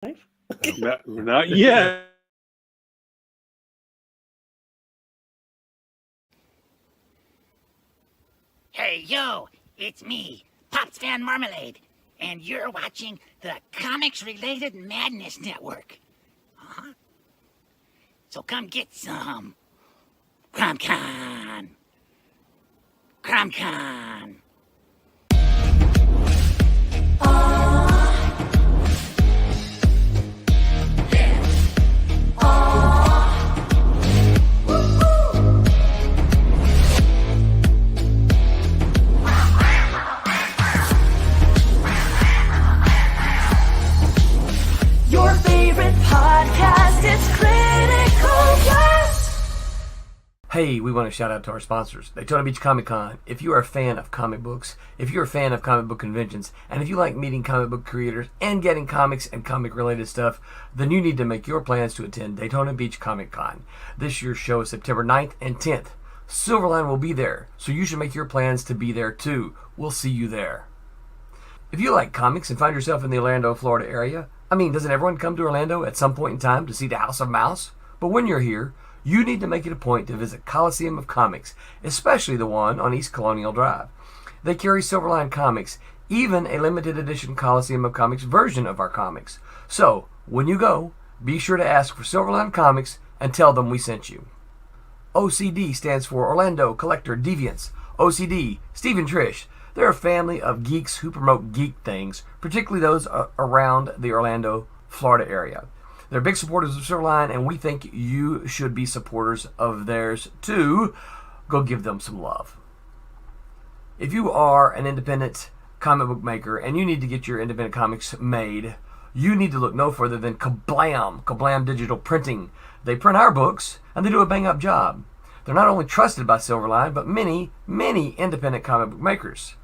Not yet. Hey, yo, it's me, Pops Van Marmalade, and you're watching the Comics-Related Madness Network. Uh-huh. So come get some. CromCon. CromCon. Your favorite podcast, it's Critical Blast. Hey, we want to shout out to our sponsors, Daytona Beach Comic Con. If you are a fan of comic books, if you're a fan of comic book conventions, and if you like meeting comic book creators and getting comics and comic-related stuff, then you need to make your plans to attend Daytona Beach Comic Con. This year's show is September 9th and 10th. Silverline will be there, so you should make your plans to be there too. We'll see you there. If you like comics and find yourself in the Orlando, Florida area, doesn't everyone come to Orlando at some point in time to see the House of Mouse? But when you're here, you need to make it a point to visit Coliseum of Comics, especially the one on East Colonial Drive. They carry Silverline comics, even a limited edition Coliseum of Comics version of our comics. So, when you go, be sure to ask for Silverline Comics and tell them we sent you. OCD stands for Orlando Collector Deviants. OCD, Steve and Trish. They're a family of geeks who promote geek things, particularly those around the Orlando, Florida area. They're big supporters of Silverline, and we think you should be supporters of theirs too. Go give them some love. If you are an independent comic book maker and you need to get your independent comics made, you need to look no further than Kablam! Kablam Digital Printing. They print our books, and they do a bang-up job. They're not only trusted by Silverline, but many, many independent comic book makers.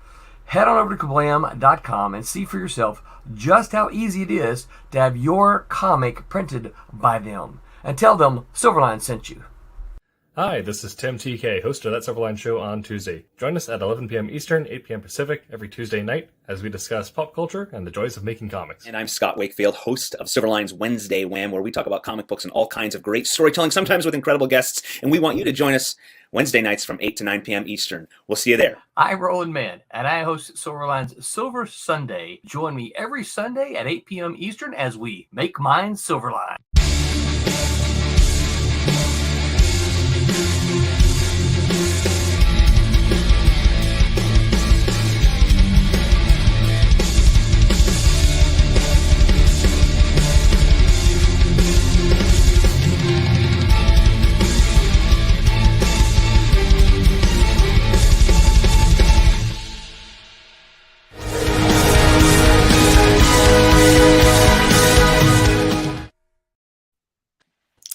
Head on over to kablam.com and see for yourself just how easy it is to have your comic printed by them. And tell them Silverline sent you. Hi, this is Tim TK, host of That Silverline Show on Tuesday. Join us at 11 p.m. Eastern, 8 p.m. Pacific every Tuesday night as we discuss pop culture and the joys of making comics. And I'm Scott Wakefield, host of Silverline's Wednesday WHAM, where we talk about comic books and all kinds of great storytelling, sometimes with incredible guests. And we want you to join us Wednesday nights from 8 to 9 p.m. Eastern. We'll see you there. I'm Roland Mann, and I host Silverline's Silver Sunday. Join me every Sunday at 8 p.m. Eastern as we make mine Silverline.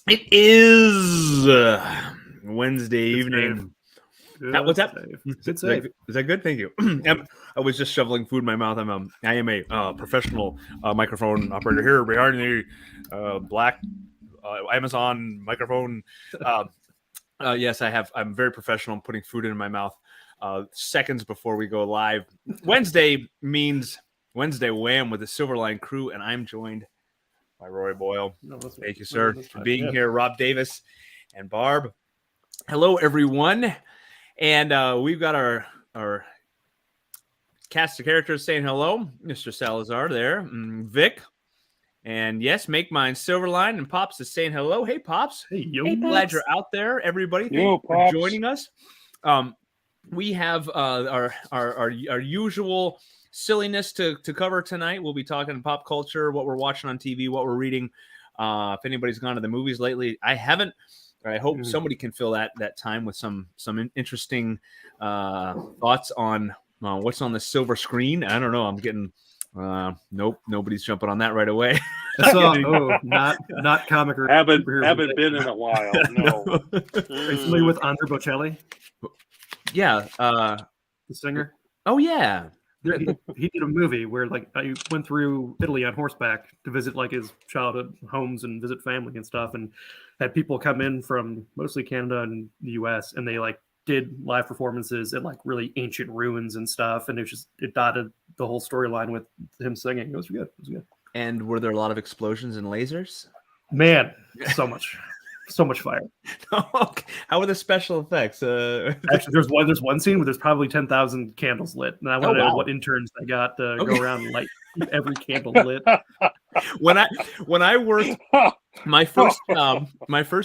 It is Wednesday evening. What's that? Good save. Is that good? Thank you. I was just shoveling food in my mouth. I am a professional microphone operator here behind the black Amazon microphone. Yes, I'm very professional. I'm putting food in my mouth seconds before we go live. Wednesday means Wednesday Wham with the Silverline crew, and I'm joined by Roy Boyle. Thank you, sir, for being here. Rob Davis and Barb. Hello, everyone. And we've got our cast of characters saying hello. Mr. Salazar there. Vic. And yes, Make Mine Silverline. And Pops is saying hello. Hey, Pops. Hey, yo. Hey, glad you're out there, everybody. Thank you for joining us. We have our usual silliness to cover tonight. We'll be talking pop culture, what we're watching on TV, what we're reading. If anybody's gone to the movies lately, I haven't. I hope somebody can fill that time with some interesting thoughts on what's on the silver screen. I don't know. I'm getting nope. Nobody's jumping on that right away. Not comic. Haven't been in a while. No. Are you familiar with Andrea Bocelli? Yeah. The singer. Oh yeah. He did a movie where I went through Italy on horseback to visit his childhood homes and visit family and stuff, and had people come in from mostly Canada and the US, and they did live performances at really ancient ruins and stuff, and it dotted the whole storyline with him singing. It was good. And were there a lot of explosions and lasers? Man, so much fire. Okay. How were the special effects? Actually, there's one scene where there's probably 10,000 candles lit, and I want to know what interns they got to go around and light keep every candle lit. When I worked, my first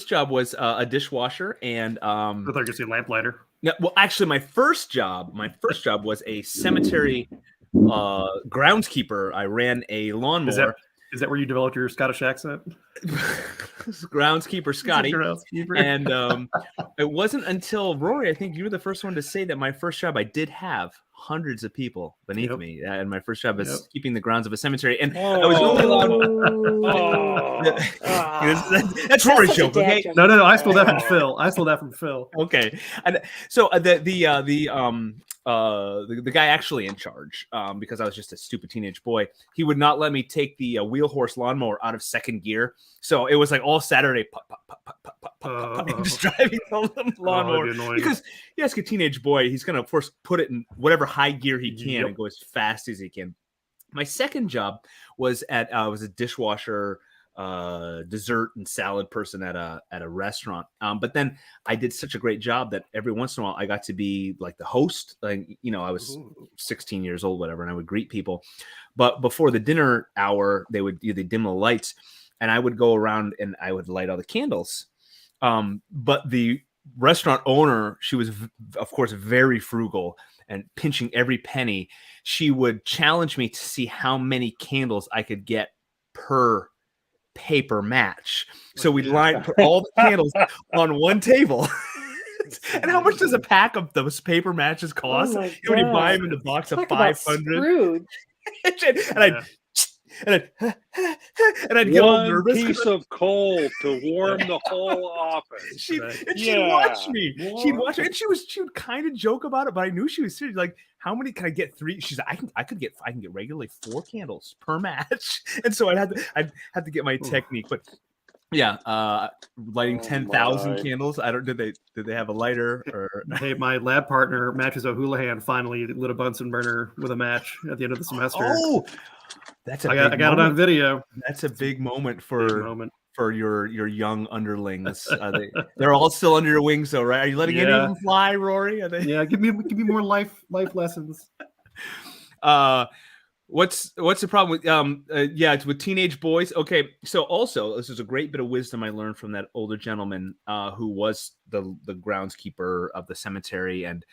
job was a dishwasher, and I thought you were gonna say lamplighter. yeah, well, actually, my first job was a cemetery groundskeeper. I ran a lawnmower. Is that where you developed your Scottish accent? Groundskeeper Scotty. Groundskeeper. And it wasn't until Rory, I think you were the first one to say that my first job, I did have hundreds of people beneath me. And my first job was keeping the grounds of a cemetery. And I was only allowed. That's Rory's joke, okay? No. I stole that from Phil. Okay. And so the guy actually in charge, because I was just a stupid teenage boy, he would not let me take the wheel horse lawnmower out of second gear. So it was like all Saturday, just driving the lawnmower. Because you ask a teenage boy, he's going to, of course, put it in whatever high gear he can and go as fast as he can. My second job was was a dishwasher, dessert and salad person at a restaurant. But then I did such a great job that every once in a while I got to be like the host. Like, I was 16 years old, whatever, and I would greet people. But before the dinner hour, they dim the lights, and I would go around and I would light all the candles. But the restaurant owner, she was of course very frugal and pinching every penny. She would challenge me to see how many candles I could get per paper match. So we'd put all the candles on one table. And how much does a pack of those paper matches cost? When you buy them in the box of 500. And I'd get all nervous. One piece of coal to warm the whole office. She'd watch me. She'd watch it, and she would kind of joke about it, but I knew she was serious. Like, how many can I get? 3? She's like, I can get regularly 4 candles per match, and so I'd have to get my technique. But yeah, lighting 10,000 candles. I don't. Did they have a lighter or? Hey, my lab partner Matthews O'Houlihan finally lit a Bunsen burner with a match at the end of the semester. Oh. I got it on video. That's a big moment for your young underlings. They're all still under your wings, though, right? Are you letting any of them fly, Rory? Yeah, give me more life lessons. What's the problem with it's with teenage boys? Okay, so also this is a great bit of wisdom I learned from that older gentleman who was the groundskeeper of the cemetery, and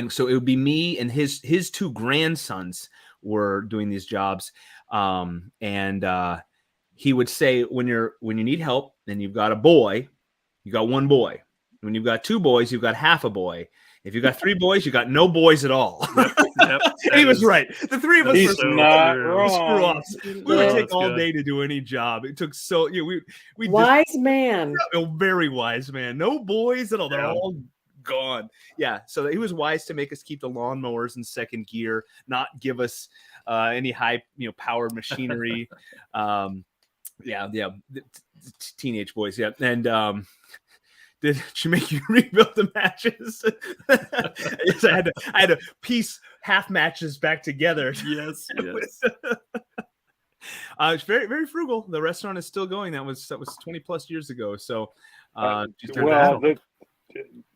so it would be me and his 2 grandsons were doing these jobs, and he would say, when you need help and you've got a boy, you got 1 boy. When you've got 2 boys, you've got half a boy. If you got 3 boys, you got no boys at all. Yep, he was right. The 3 of us He's were not wrong. We would take all day to do any job. It took so we wise man. A very wise man. No boys at all. They're all gone. Yeah, so he was wise to make us keep the lawnmowers in second gear, not give us any high powered machinery. Teenage boys. Yeah, and did she make you rebuild the matches? Yes, I had to piece half matches back together. Yes. It's very, very frugal. The restaurant is still going. That was 20 plus years ago. So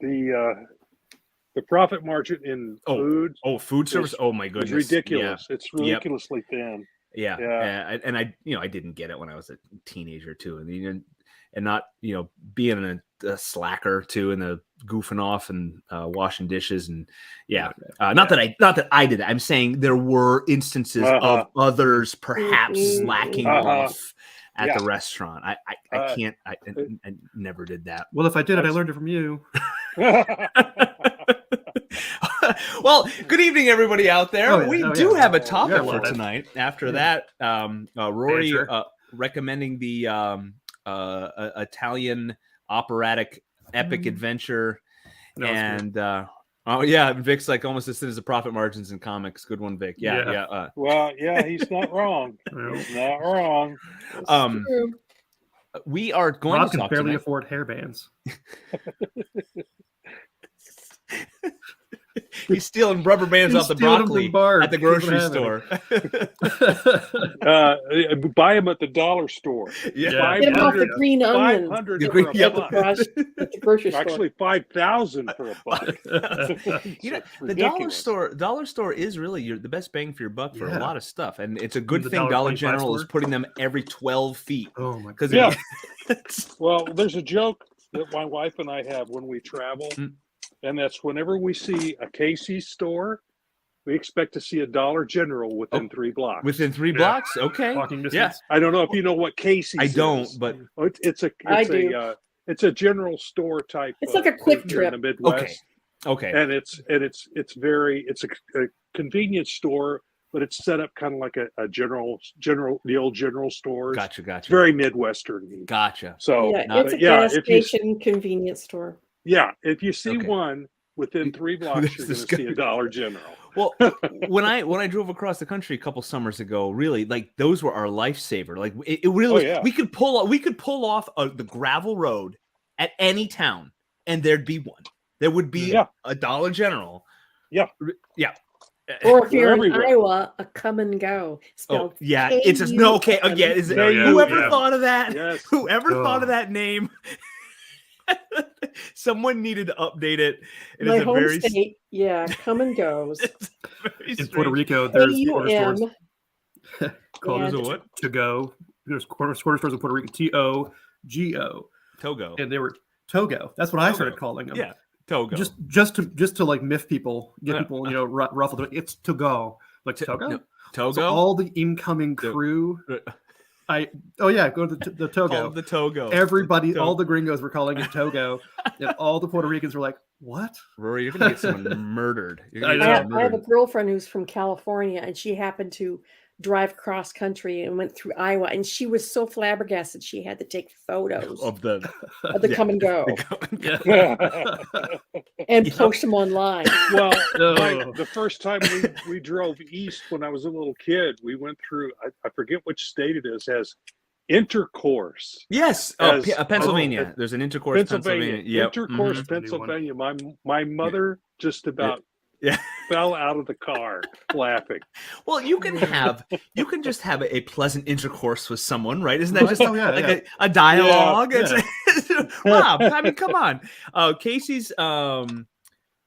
the profit margin in food service. Oh my goodness, it's ridiculous. Yeah. It's ridiculously thin. Yeah. And I didn't get it when I was a teenager too, and not being a slacker too, and the goofing off and washing dishes and not that I did it. I'm saying there were instances of others perhaps slacking off at the restaurant. I can't. I never did that. Well, if I did it, I learned it from you. Well, good evening, everybody out there. We do have a topic for tonight. After that, Rory recommending the Italian operatic epic adventure, and Vic's like almost as thin as the profit margins in comics. Good one, Vic. Yeah. Well, he's not wrong. He's not wrong. We are going Rob to talk can barely tonight. afford hairbands. He's stealing rubber bands He's off the stealing them broccoli from Bard. at the He doesn't grocery have store. Buy them at the dollar store. Yeah. Get him off the 500 green onions 500 The for green- a yeah. at the, buck. at the grocery store. Actually, 5,000 for a buck. You know, It's the dollar ridiculous. store is really the best bang for your buck for a Yeah. lot of stuff, and it's a good The thing $1.25 Dollar General is store? putting them every 12 feet Oh my because Yeah. Well, there's a joke that my wife and I have when we travel, Mm. and that's whenever we see a Casey's store, we expect to see a Dollar General within 3 blocks. within 3 Yeah. blocks. Okay, Walking yeah, distance. I don't know if you know what Casey's I is. don't, but Oh, it's I do. it's a general store type. It's like a Quick here in the Trip. Midwest. okay. And it's a convenience store, but it's set up kind of like a general the old general stores. Gotcha. It's very Midwestern. Gotcha. So Yeah, not- it's a yeah, gas if you station convenience store. if you see Okay. one within 3 blocks, you're going This to see guy- a Dollar General. Well, when I drove across the country a couple summers ago, really, like those were our lifesaver. Like it really, Oh, yeah. we could pull off the gravel road at any town, and there'd be one. There would be Yeah. a Dollar General. Yeah. Yeah. Or if you're They're in everywhere. Iowa, a come and go. Oh, Spelled yeah. It's just no. Okay. K-U-M. Again, is it, Yeah, yeah, whoever yeah. thought of that? Yes. Whoever thought Oh. of that name? Someone needed to update it. It My is a home very, state, yeah, come and goes. it's very In strange. Puerto Rico, there's corner K-U-M. stores called Yeah, There's a what? to go. There's corner stores in Puerto Rico, Togo, Togo. and they were Togo. That's what I Togo. started calling them. Yeah. Togo. just to like miff people, get Yeah. people ruffled. It's to go, like Togo. no, Togo. So all the incoming To- crew. Uh, Go to the Togo. Called the Togo. Everybody, Togo. all the gringos were calling it Togo, and all the Puerto Ricans were like, "What?" Rory, you're gonna get someone murdered. You're gonna I get know. someone I have a murdered. girlfriend who's from California, and she happened to drive cross country and went through Iowa, and she was so flabbergasted she had to take photos Of the of the yeah. come and go Yeah. and Yep. post them online. Well, Oh. the first time we drove east when I was a little kid, we went through, I forget which state it is, has intercourse. yes, As- Pennsylvania. There's an intercourse Pennsylvania. Yep. Intercourse, mhm. That's a new one. Pennsylvania. My mother just about Yeah. fell out of the car laughing. Well, you can just have a pleasant intercourse with someone, right? Isn't that just Oh, yeah, like yeah. a dialogue? Yeah. It's- Rob, I mean, come on. Casey's I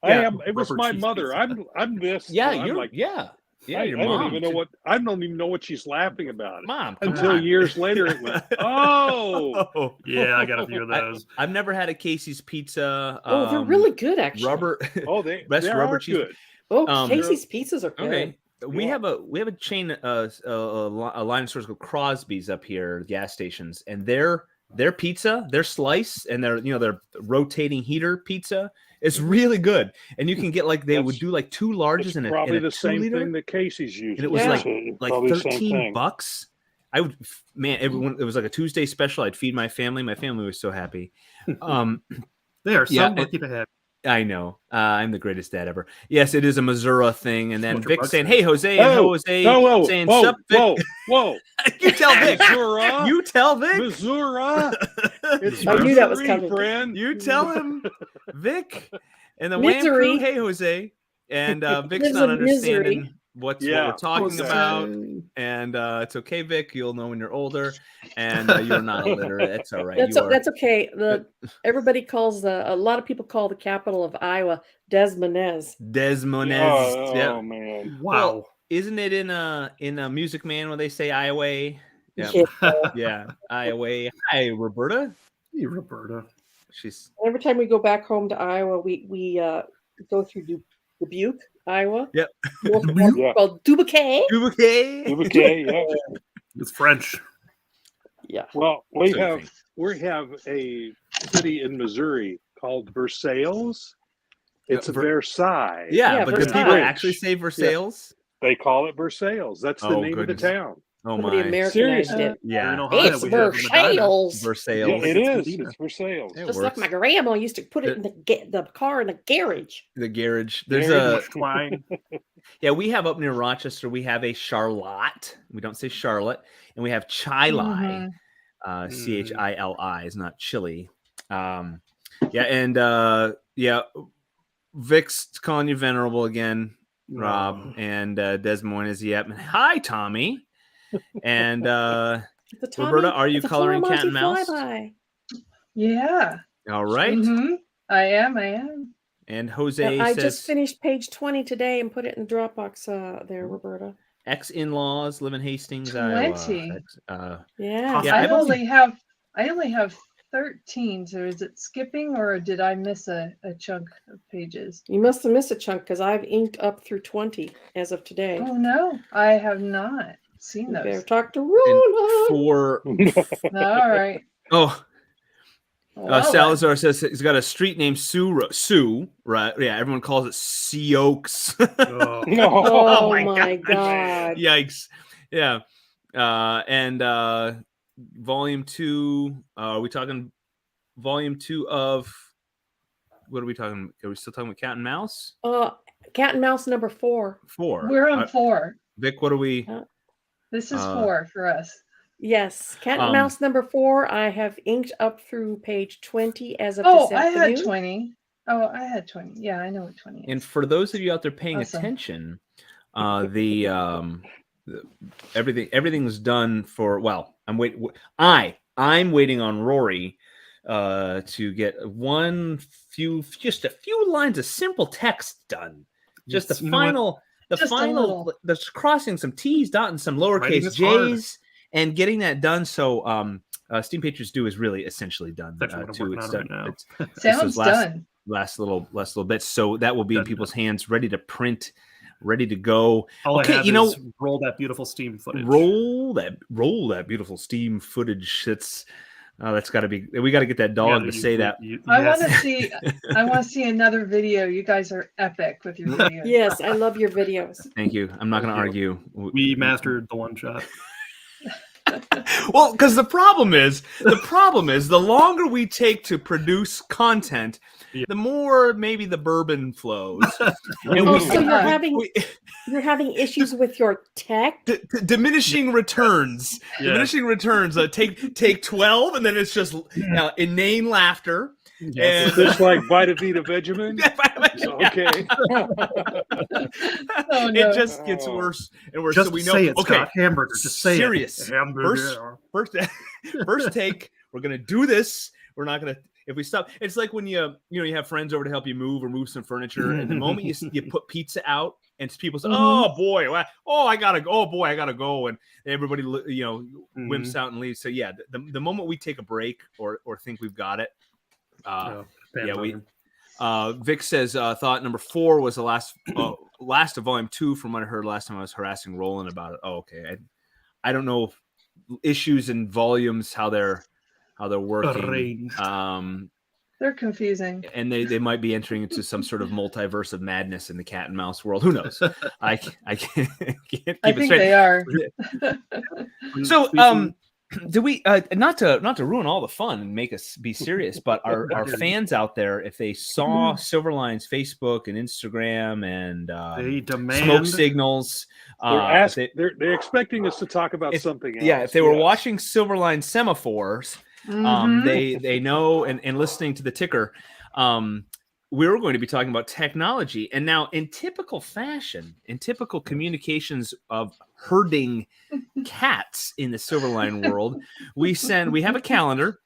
Yeah, am. It was rubber my cheese mother. pizza. I'm this. yeah, I'm you're like, yeah. I Your don't mom. even know what. I don't even know what she's laughing about. Mom, come Until on. years later, it went. Oh, Yeah, I got a few of those. I've never had a Casey's pizza. Oh, they're really good, actually. rubber. oh, they Best they rubber are cheese. good. Oh, Casey's pizzas are good. Okay. We Yeah. have a chain a line of stores called Crosby's up here, gas stations, and their pizza, their slice, and their rotating heater pizza is really good. And you can get like they would That's- do like 2 larges It's in a probably in a the same 2-liter, thing that Casey's using. and it was Yeah. like Probably the same 13 thing. bucks. I would man, everyone it was like a Tuesday special. I'd feed my family. My family was so happy. They are so Yeah, lucky to have. I know. I'm the greatest dad ever. Yes, it is a Missouri thing. And then Smoke your Vic butt saying, crack. "Hey, Jose," and Jose whoa, saying, whoa, "Sup, Vic?" whoa, whoa, You tell Vic. Missouri, You tell Vic. Missouri. It's I knew that was Missouri, coming. friend. You tell him, Vic. And the Wham crew, Misery. "Hey, Jose." And Vic's Lives not in misery. understanding what Yeah. we're talking Jose. about. And it's okay, Vic. You'll know when you're older. And you're not illiterate. It's all right. That's You are. that's okay. Everybody calls a lot of people call the capital of Iowa Des Moines. Desmones. Oh, Yeah. man. Wow. Isn't it in a Music Man when they say Iowa? Yeah. Yeah. Yeah, Iowa. Hi, Roberta. Hey, Roberta. She's Every time we go back home to Iowa, we go through Dubuque, Iowa. Yep. It's Yeah. called Dubuque. okay. Okay, yeah. It's French. Yeah. Well, we So have a city in Missouri called Versailles. It's Ver- Versailles. Yeah, Yeah, but do Versailles. people actually say Versailles? They call it Versailles. That's the Oh, name goodness. of the town. Oh Somebody my. Americanized Seriously? it. Yeah. In Ohio, It's we have Medina. Versailles. Versailles. Yeah, it It's is. Medina. It's Versailles. It Just works. like my grandma used to put it in the car in the garage. The garage. There's Very a much. Twine. yeah. We have up near Rochester. We have a Charlotte. We don't say Charlotte, and we have Chili. Chili is not chili. Yeah, and yeah. Vic's calling you venerable again, Rob, and Des Moines is yep. Hi, Tommy. And Roberta, are you coloring cat and mouse? Flyby. Yeah. All right. I am. And Jose I says, just finished page 20 today and put it in Dropbox there, Roberta. ex-in-laws live in Hastings, 20. Iowa. Yeah. I only have 13. So is it skipping or did I miss a chunk of pages? You must have missed a chunk because I've inked up through 20 as of today. Oh no, I have not seen those. Better talk to Roland. For all right. Salazar says he's got a street named Sue, right? Yeah, everyone calls it Sioux. Oh my God. Yikes. Yeah. And volume 2, are we talking volume 2 of what are we talking? Are we still talking about Cat and Mouse? Cat and Mouse number 4. 4. We're on 4. Vic, what are we? This is 4 for us. Yes, Cat and Mouse number 4. I have inked up through page 20 as of this afternoon. I had 20. Oh, I had 20. Yeah, I know what 20 is. And for those of you out there paying attention, everything's done for. Well, I'm waiting on Rory to get just a few lines of simple text done. Just the final. That's crossing some T's, dotting some lowercase J's, and getting that done. So, Steam Patriots Do is really essentially done. Sounds done. Last little bits. So that will be in people's hands, ready to print, ready to go. All I have is roll that beautiful Steam footage. Roll that beautiful Steam footage. That's got to be. We got to get that dog to say that. I want to see. I want to see anher video. You guys are epic with your videos. Yes, I love your videos. Thank you. I'm not going to argue. We mastered the one shot. Well, because the problem is the longer we take to produce content, the more maybe the bourbon flows. And so you're having issues with your tech? Diminishing returns. Yeah. Diminishing returns. Take 12, and then it's just inane laughter. And just like Vita Benjamin. Okay. It just gets worse and worse. Just so we know. Say it, Scott. Hamburger. Just say serious. It. Hamburger. First take. We're gonna do this. We're not gonna. If we stop, it's like when you have friends over to help you move some furniture, and the moment you put pizza out, and people say, "Oh boy, I gotta go," and everybody wimps out and leaves. So yeah, the moment we take a break or think we've got it. Vic says thought number 4 was the last of volume 2 from what I heard last time I was harassing Roland about it. Oh, okay. I don't know issues in volumes how they're working. They're confusing, and they might be entering into some sort of multiverse of madness in the cat and mouse world. Who knows? I can't keep it straight. I think they are. So do we not to ruin all the fun and make us be serious, but our fans out there, if they saw Silverline's Facebook and Instagram and they demand smoke signals, they're expecting us to talk about something else. Yeah, if they were watching Silverline semaphores, they know and listening to the ticker, we were going to be talking about technology. And now, in typical fashion, in typical communications of herding cats in the Silverline world, we have a calendar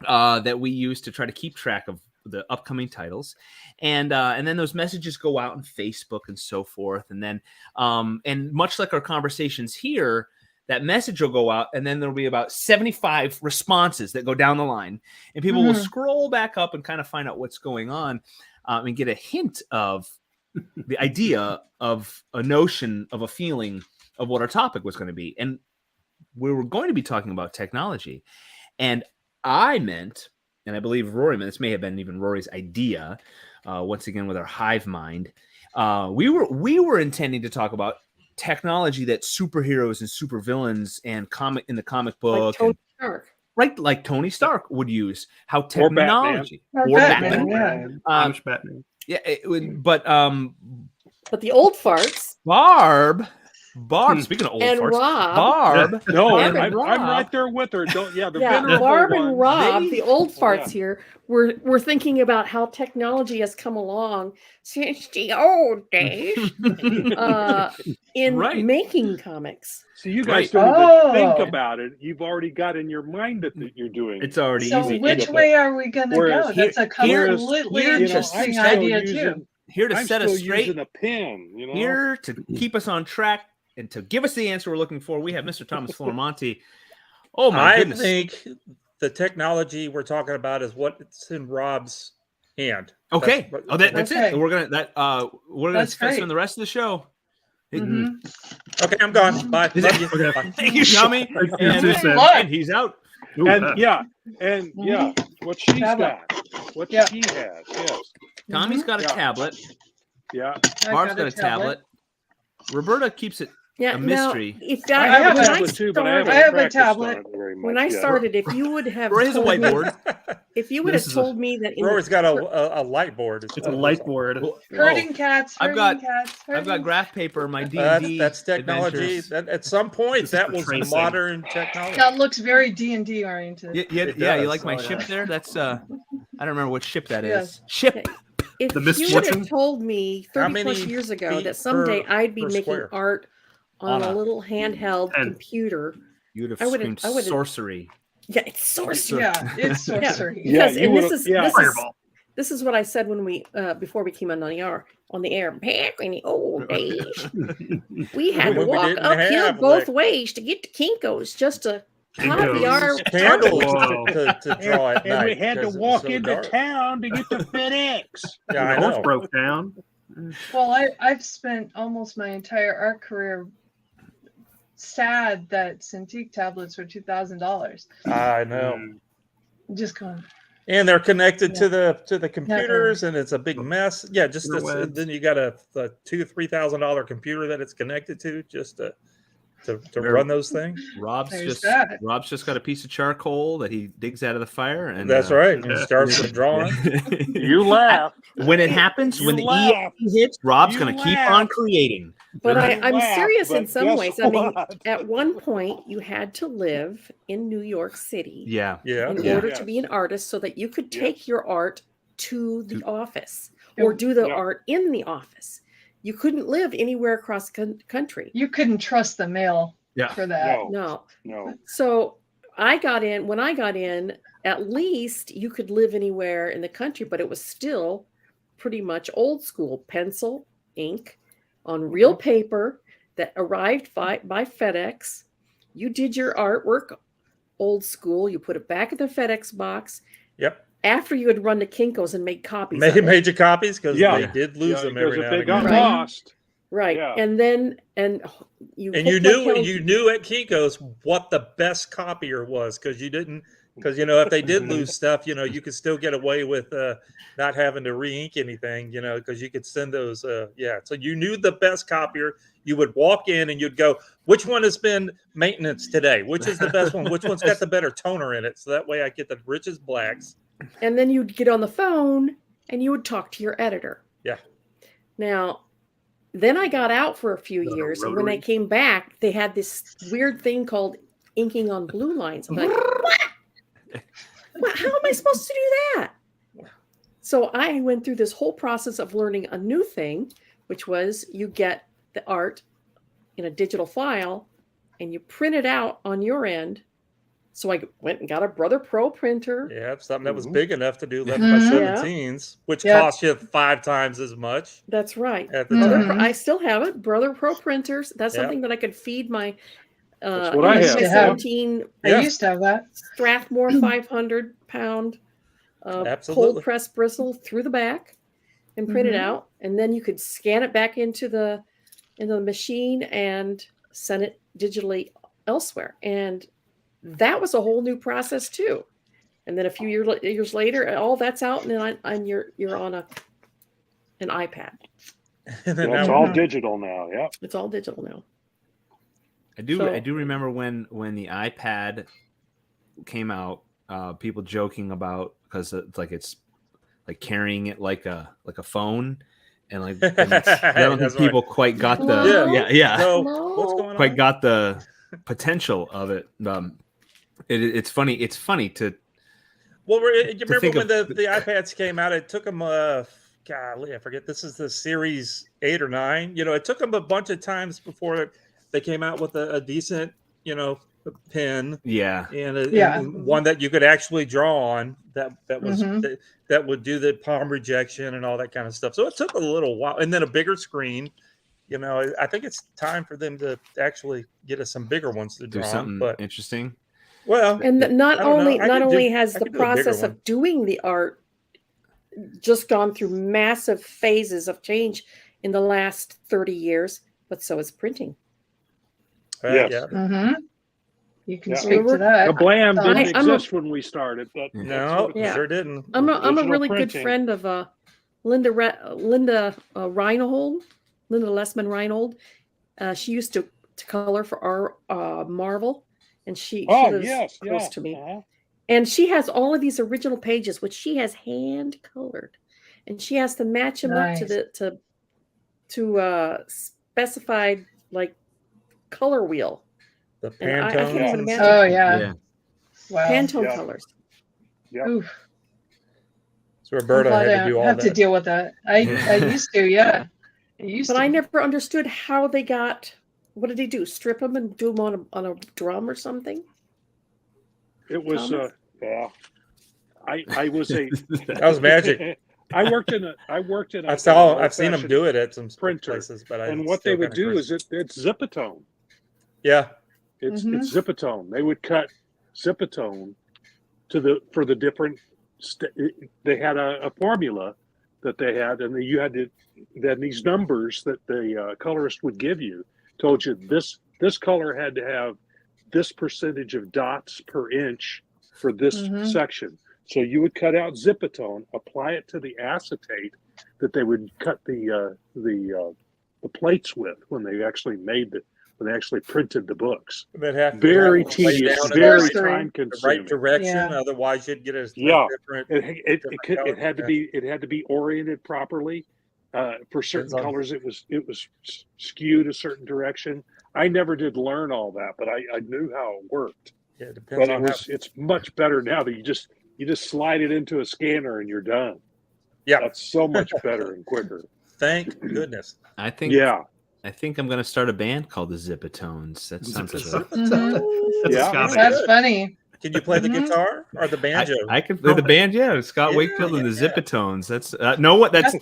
that we use to try to keep track of the upcoming titles, and then those messages go out on Facebook and so forth, and then and much like our conversations here, that message will go out, and then there'll be about 75 responses that go down the line, and people will scroll back up and kind of find out what's going on, and get a hint of the idea of a notion of a feeling of what our topic was going to be. And we were going to be talking about technology, and I meant, and I believe Rory meant, this may have been even Rory's idea, once again with our hive mind, we were intending to talk about technology that superheroes and supervillains and in the comic book, like Tony Stark. Right, like Tony Stark would use. How technology or Batman. Batman. Yeah, but the old farts. Barb. Barb. Speaking of old And farts, Rob. Barb. No, Barb and I'm Rob. right there with her. Don't. Yeah, the Yeah, venerable Barb one. and Rob, they- the old farts yeah. here, we're thinking about how technology has come along since the old days in Right. making comics. So you Right. guys don't Oh. even think about it. You've already got in your mind that you're doing. It's already So easy. which And- way are we gonna Whereas go? That's a here's- completely here's interesting just- idea too. Here to I'm set still us straight. using a pen. You know. Here to keep us on track and to give us the answer we're looking for, we have Mr. Thomas Flormonti. Oh my I goodness! think the technology we're talking about is what's in Rob's hand. Okay. That's That's Okay. it. We're gonna That's spend great. the rest of the show. Mhm. okay. I'm gone. Bye. Is Love it- you. Okay. Bye. Thank you, Tommy. Thank you, And, Susan. and he's out. Ooh, And yeah, what she's Tablet. got, what Yeah. she has. Yes. Tommy's got a Yeah. tablet. Yeah. I've Barb's got a tablet. Roberta keeps it. Yeah, A now, mystery. if I that have a when tablet too, but I haven't I have a practiced tablet. on it very much. when I yet. started, if you would have Rory has a told me, whiteboard. if you would This have is a- told me that in Rory's the, got a light board. it's a light board. Herding cats. I've Herding got- cats. I've got herding- graph paper. My D&D. That's technology. adventures. At some point, This is that for was tracing. modern technology. That looks very D&D oriented. Yeah, It you does. like my Oh, ship yeah. there? That's I don't remember what ship that is. Yes. Ship. Okay. if The you would misfortune? have told me How 30 plus many years ago feet that someday per- I'd be per making square? art on On a a- little handheld 10. computer, You'd have I would've- screamed I would've- sorcery. yeah, it's sorcery. Yeah, it's sorcery. Yeah, Because you and this would've- is yeah. this is Fireball. this is what I said when we before we came on the air back in the old days. We had to When we walk didn't uphill have, both like- ways to get to Kinko's just to copy Kinko's. our Candles Whoa. to draw at And we night had to 'cause it was walk so into dark. town to get the FedEx. Yeah, I The horse know. broke down. Well, I've spent almost my entire art career sad that Cintiq tablets were $2,000. I know. Just going, And they're connected Yeah. to the computers, and it's a big mess. Yeah, just this, Interwebs. then you got a $2,000-3,000 computer that it's connected to just to Very- run those things. Rob's There's just that. Rob's just got a piece of charcoal that he digs out of the fire, and That's right. And yeah. starts with drawing. You laugh. when it happens, You when the laugh. EA hits, Rob's You going to keep laugh. on creating. But You I'm laugh, serious in but some guess ways. I mean, what? at one point, you had to live in New York City Yeah. Yeah. in Yeah. order Yes. to be an artist so that you could Yeah. take your art to the office or do the Yeah. art in the office. You couldn't live anywhere across the country. you couldn't trust the mail Yeah. for that. No, No. no. So when I got in, at least you could live anywhere in the country, but it was still pretty much old school pencil, ink on real paper that arrived by FedEx. You did your artwork old school. You put it back in the FedEx box Yep. after you had run to Kinko's and made copies. of it. Major copies because Yeah. they did lose Yeah, them because every if now they and got again. Right. lost, Right. Yeah. And then you And you hooked like knew hell- you knew at Kinko's what the best copier was because you didn't because if they did lose stuff, you could still get away with not having to re-ink anything, because you could send those. So you knew the best copier. You would walk in and you'd go, which one has been maintenance today? Which is the best one? Which one's got the better toner in it? So that way I get the richest blacks. And then you'd get on the phone and you would talk to your editor. Yeah. Now, then I got out for a few years, and when I rotary. came back, they had this weird thing called inking on blue lines. I'm like, what? How am I supposed to do that? So I went through this whole process of learning a new thing, which was you get the art in a digital file and you print it out on your end. So I went and got a Brother Pro printer. Yeah, something that was Mhm. big enough to do 11 Mhm. by Yeah. 17s, which Yeah. cost you 5 times as much That's right. at the Mhm. time. I still have it. Brother Pro printers. That's Yeah. something that I could feed my That's what I have. Yeah. 17 Yeah. I used to have that. Strathmore 500-pound Absolutely. cold press bristle through the back and print it Mhm. out, and then you could scan it back into the machine and send it digitally elsewhere. And that was a whole new process too. And then a few years later, all that's out, and then you're on an iPad. And then It's now- all digital now. Yeah. It's all digital now. I do So- remember when the iPad came out, people joking about because it's like carrying it like a phone, and like I don't think That's people quite got the Hello? yeah So Hello? what's going quite on? got the potential of it. It's funny. It's funny to Well, you remember think when of- the iPads came out? It took them, golly, I forget. This is the Series 8 or 9. You know, it took them a bunch of times before they came out with a decent, you know, pen yeah. and, Yeah. and one that you could actually draw on. That was Mhm. that would do the palm rejection and all that kind of stuff. So it took a little while, and then a bigger screen. You know, I think it's time for them to actually get us some bigger ones to Do draw on. something But interesting. well, And not I don't know. only I not could only do- has I the could do a bigger process one. of doing the art just gone through massive phases of change in the last 30 years, but so is printing. Yes. Yeah. Mm-hmm. You can Yeah. speak to that. The blam Tom. didn't I'm a- exist when we started, but that's No, what- Yeah. sure didn't. I'm a Original really good printing. friend of Linda Reinhold, Linda Lessman Reinhold. She used to color for our Marvel, and she lives yes, close yeah. to me. Uh-huh. And she has all of these original pages, which she has hand colored, and she has to match them up to Nice. the specified like color wheel. The And I Pantones. can't even and imagine. Oh yeah. Yeah. Wow. Pantone Yeah. colors. Yep. Oof. So I'm Roberta glad had I to do don't all have to that. deal with that. I used to, yeah. I used But to. I never understood how they got. What did they do? Strip them and do them on a drum or something? It was Thomas? yeah. I was a That was magic. I worked in a I've seen them do it at some printer. places, but And what they still would kinda do crazy. is it's Zipatone. Yeah. It's Mhm. Zipatone. They would cut Zipatone for the different. They had a formula that they had, and you had to. Then these numbers that the colorist would give you told you this color had to have this percentage of dots per inch for this Mhm. section. So you would cut out Zipatone, apply it to the acetate that they would cut the plates with when they actually printed the books. They'd have to Very lay tedious, down very the right- time the consuming. right direction. Yeah. Otherwise, you'd get a Yeah. different. It had to be oriented properly. For certain Depends on- colors, it was skewed a certain direction. I never did learn all that, but I knew how it worked. Yeah, it depends But on how. it's much better now that you just slide it into a scanner and you're done. Yeah. That's so much better and quicker. Thank goodness. I think Yeah, I think I'm gonna start a band called the Zipatones. That sounds like a, Mhm. That's Yeah. Scottish. That's funny. Can you play the Mhm. guitar or the banjo? I can play the band, yeah. Scott Yeah, Wakefield and the yeah. Zipatones. That's no what that's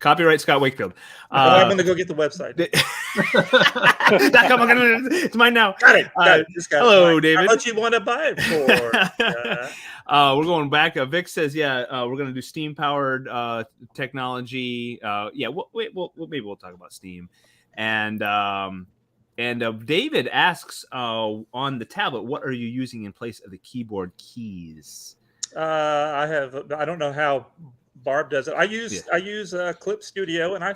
copyright Scott Wakefield. I'm going to go get the website. It's mine now. Got it. Just got hello, it. David. How much you want to buy it for? We're going back. Vic says, "Yeah, we're going to do steam-powered technology. Yeah, maybe we'll talk about steam." And David asks on the tablet, "What are you using in place of the keyboard keys?" I don't know how Barb does it. I use Clip Studio, and I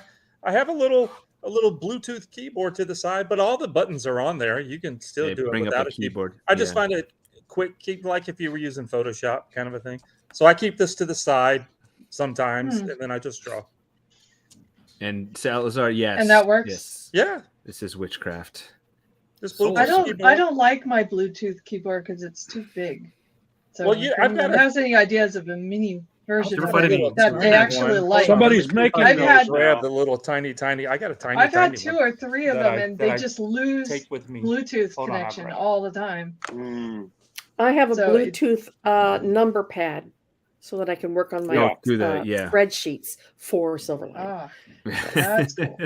have a little Bluetooth keyboard to the side, but all the buttons are on there. You can still do it bring without up a keyboard. I just find it quick, like if you were using Photoshop kind of a thing. So I keep this to the side sometimes, and then I just draw. And Salazar, yes, And that works? Yes, Yeah, this is witchcraft. this So- Bluetooth I don't like my Bluetooth keyboard because it's too big. So Well, if I've got anyone has any ideas of a mini version Never of find it any that they actually like. Somebody's making I've those had- grab the little tiny. I got a tiny. I've had tiny two one or three of that them, I- and that they I just lose take with me. Bluetooth Hold on, I'll connection grab it. all the time. I have a So it- Bluetooth number pad so that I can work on my Yeah, do that, yeah. spreadsheets for Silverline. Ah, that's cool.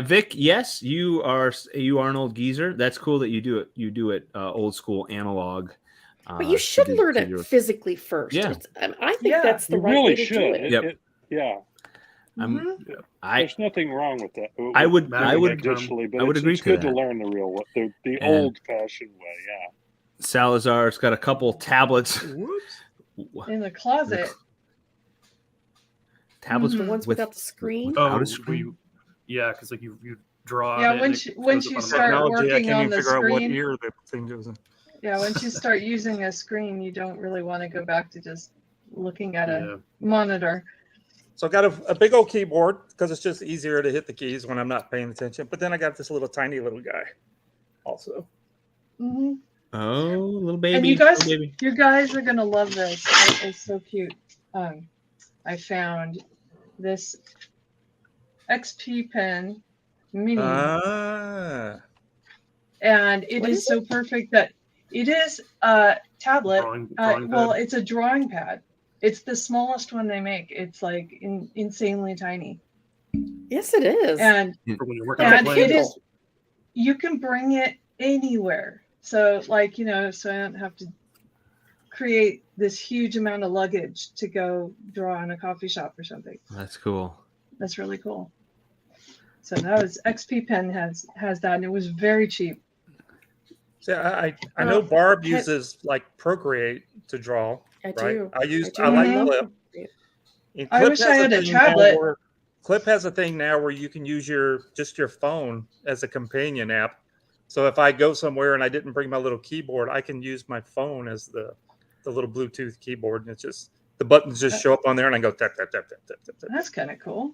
Vic, yes, you are an old geezer. That's cool that you do it. You do it old school analog. But you should learn it physically first. Yeah. I think that's the You right really way to should. do it. Yep. Yeah, there's nothing wrong with that. I would digitally, but I would agree it's to good that. to learn the real way, the And- old-fashioned way. Yeah. Salazar's got a couple tablets. In the closet. Tablets The ones with without the screen. without Oh, a screen. yeah, because like you draw. Yeah, it and once it once goes you up on the start bottom. Technology, I working can't on even the figure out what screen, ear the thing goes in. yeah, once you start using a screen, you don't really want to go back to just looking at Yeah. a monitor. So I got a big old keyboard because it's just easier to hit the keys when I'm not paying attention. But then I got this little tiny little guy also. Mhm. Oh, little baby. And you guys, little baby. you guys are gonna love this. It's so cute. I found this XP pen mini, and it What is is so perfect that it is a tablet. Drawing Well, pad. it's a drawing pad. It's the smallest one they make. It's like insanely tiny, Yes, it is. and For when you're working on a and plane. it is. You can bring it anywhere. So like, so I don't have to create this huge amount of luggage to go draw in a coffee shop or something. That's cool. That's really cool. So that was XP Pen has that, and it was very cheap. So I know Barb uses like Procreate to draw. I Right? do. I like Mhm. Clip. And I Clip wish has I had a thing now tablet. Clip has a thing now where you can use your phone as a companion app. So if I go somewhere and I didn't bring my little keyboard, I can use my phone as the little Bluetooth keyboard, and it's just the buttons just show up on there, and I go tap tap tap tap tap tap. tap. That's kind of cool.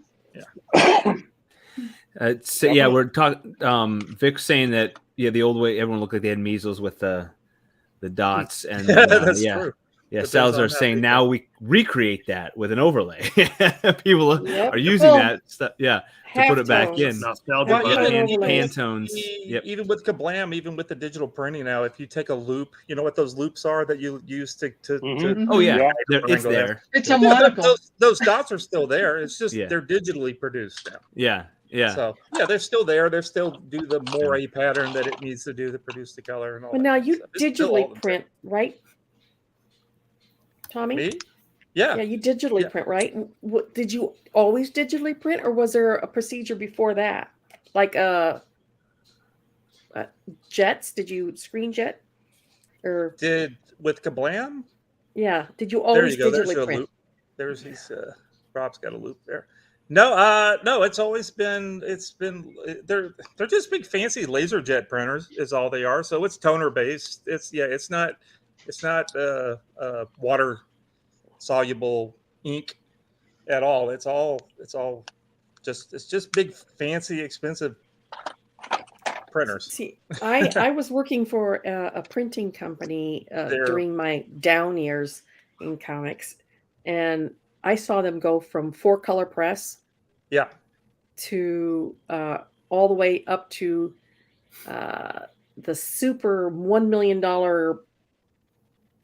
So yeah, we're talking. Vic's saying that the old way everyone looked like they had measles with the dots, and That's yeah, true. yeah. Depends Sal's on are how saying people- now we recreate that with an overlay. People Yep. are using Well, that stuff, to put it back Halftones. in. Nostalgia. Well, button. even- Pantones. Yep. Even with Kablam, even with the digital printing now, if you take a loop, you know what those loops are that you use to Mhm. Oh yeah, Yeah. it's there. It's a monocle. those dots are still there. It's just Yeah. they're digitally produced now. Yeah, yeah. So yeah, they're still there. They're still do the moire pattern that it needs to do to produce the color and all. But that now kind of you stuff. It's still all digitally the print, right, Tommy? same. Me? Yeah. Yeah, you digitally Yeah. print, right? And what, did you always digitally print, or was there a procedure before that? Like jets? Did you screen jet? Or Did with Kablam? yeah, did you There always you go. There's digitally your print? loop. There's his. Rob's got a loop there. No, it's always been. They're just big fancy laser jet printers is all they are. So it's toner based. It's not water soluble ink at all. It's just big fancy expensive printers. See, I was working for a printing company They're- during my down years in comics, and I saw them go from 4-color press Yeah. to all the way up to the super $1 million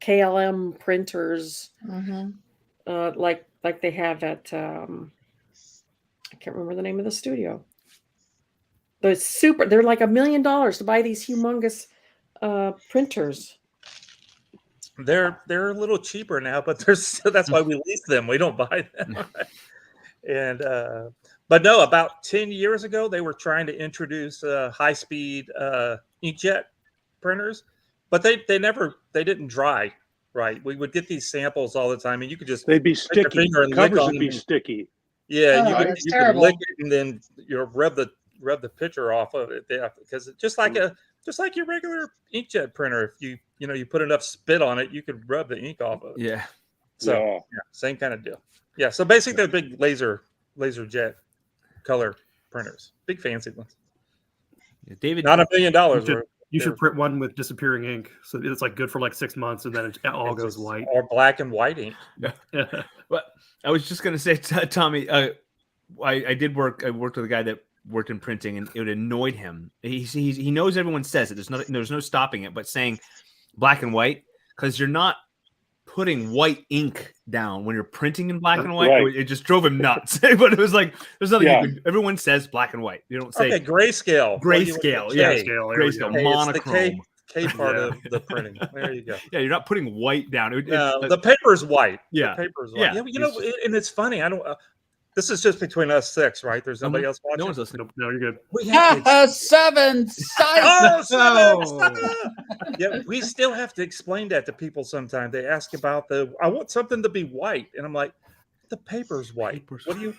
KLM printers, Mm-hmm. like they have at I can't remember the name of the studio. They're like $1 million to buy these humongous printers. They're a little cheaper now, but that's why we lease them. We don't buy them. And but no, about 10 years ago, they were trying to introduce high-speed inkjet printers, but they didn't dry right. We would get these samples all the time, and you could just They'd be stick your sticky. finger and The lick covers on would be them. sticky. Yeah, Oh, you could that's you could terrible. lick it and then rub the picture off of it. Yeah, because it's just like your regular inkjet printer. If you put enough spit on it, you could rub the ink off of it. Yeah. So Yeah. yeah, same kind of deal. Yeah. So basically, they're big laser jet color printers, big fancy ones. David, Not $1 million. You should They're- print one with disappearing ink, so it's like good for like 6 months, and then it all it's goes just- white. or black and white ink. But I was just gonna say, Tommy, I worked with a guy that worked in printing, and it annoyed him. He knows everyone says it. There's no stopping it, but saying black and white, because you're not putting white ink down when you're printing in black and white. Right. It just drove him nuts. But it was like there's nothing. Yeah. Everyone says black and white. You don't say Okay, grayscale. What do you- grayscale. K. Yeah, Scale, there we grayscale, go. Okay, it's the monochrome. K part Yeah. of the printing. There you go. Yeah, you're not putting white down. The paper's white. Yeah. The paper's white. Yeah. Yeah, and it's funny. I don't. This is just between us six, right? There's nobody else watching. No one's listening. Nope, no, you're good. We have to Seven. Oh, Psycho. yeah, we still have to explain that to people sometimes. They ask about I want something to be white. And I'm like, the paper's white. What do you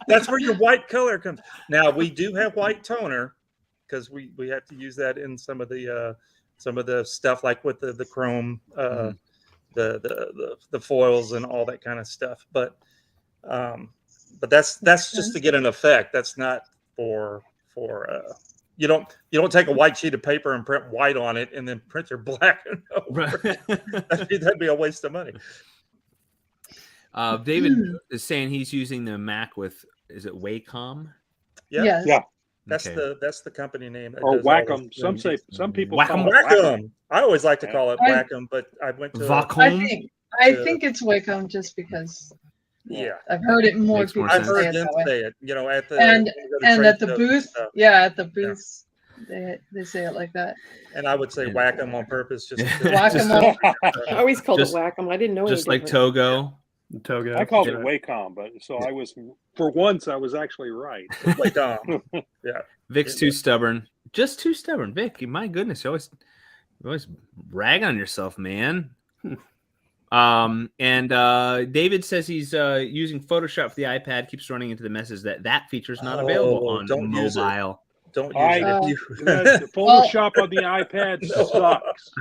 That's where your white color comes. Now we do have white toner because we have to use that in some of the stuff like with the chrome, the foils and all that kind of stuff. But But that's just to get an effect. That's not for you don't take a white sheet of paper and print white on it and then print your black. That'd be a waste of money. David is saying he's using the Mac with, is it Wacom? Yeah. Yes. Yeah. That's Okay. the company name. that Or does all Wacom. those Some people Wacom. call it Wacom. I always like to call it I- Wacom, but I went to Vacom? I think it's Wacom just because yeah. I've heard it more Makes more people I've sense. say heard it them that way. say it. You know, at the And trade at the shows booth, stuff. at the booth, they say it like that. And I would say Wacom on purpose. Just Whack-a-mole. I always called Just- it Wacom. I didn't know Just any like different. Togo. Togo. I called it Wacom, but so I was, for once, I was actually right. Wacom. Yeah. Vic's too stubborn. Just too stubborn. Vic, my goodness, you always rag on yourself, man. And David says he's using Photoshop for the iPad, keeps running into the message that feature is not available on don't use it. mobile. Don't use I- it. The Photoshop on the iPad sucks.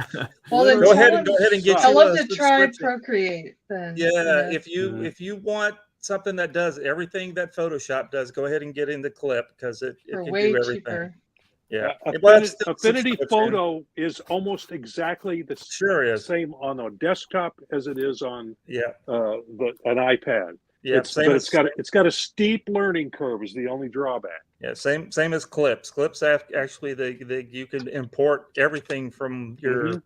Well, then Go tell ahead him, and get tell you him a to try subscription. Procreate. Then Yeah, if you want something that does everything that Photoshop does, go ahead and get in the Clip because it for can way do everything. cheaper. Yeah, Affinity Photo is almost exactly the Sure is. same on a desktop as it is on Yeah, an iPad. yeah. It's got a steep learning curve is the only drawback. Yeah, same as Clips. Clips actually you can import everything from your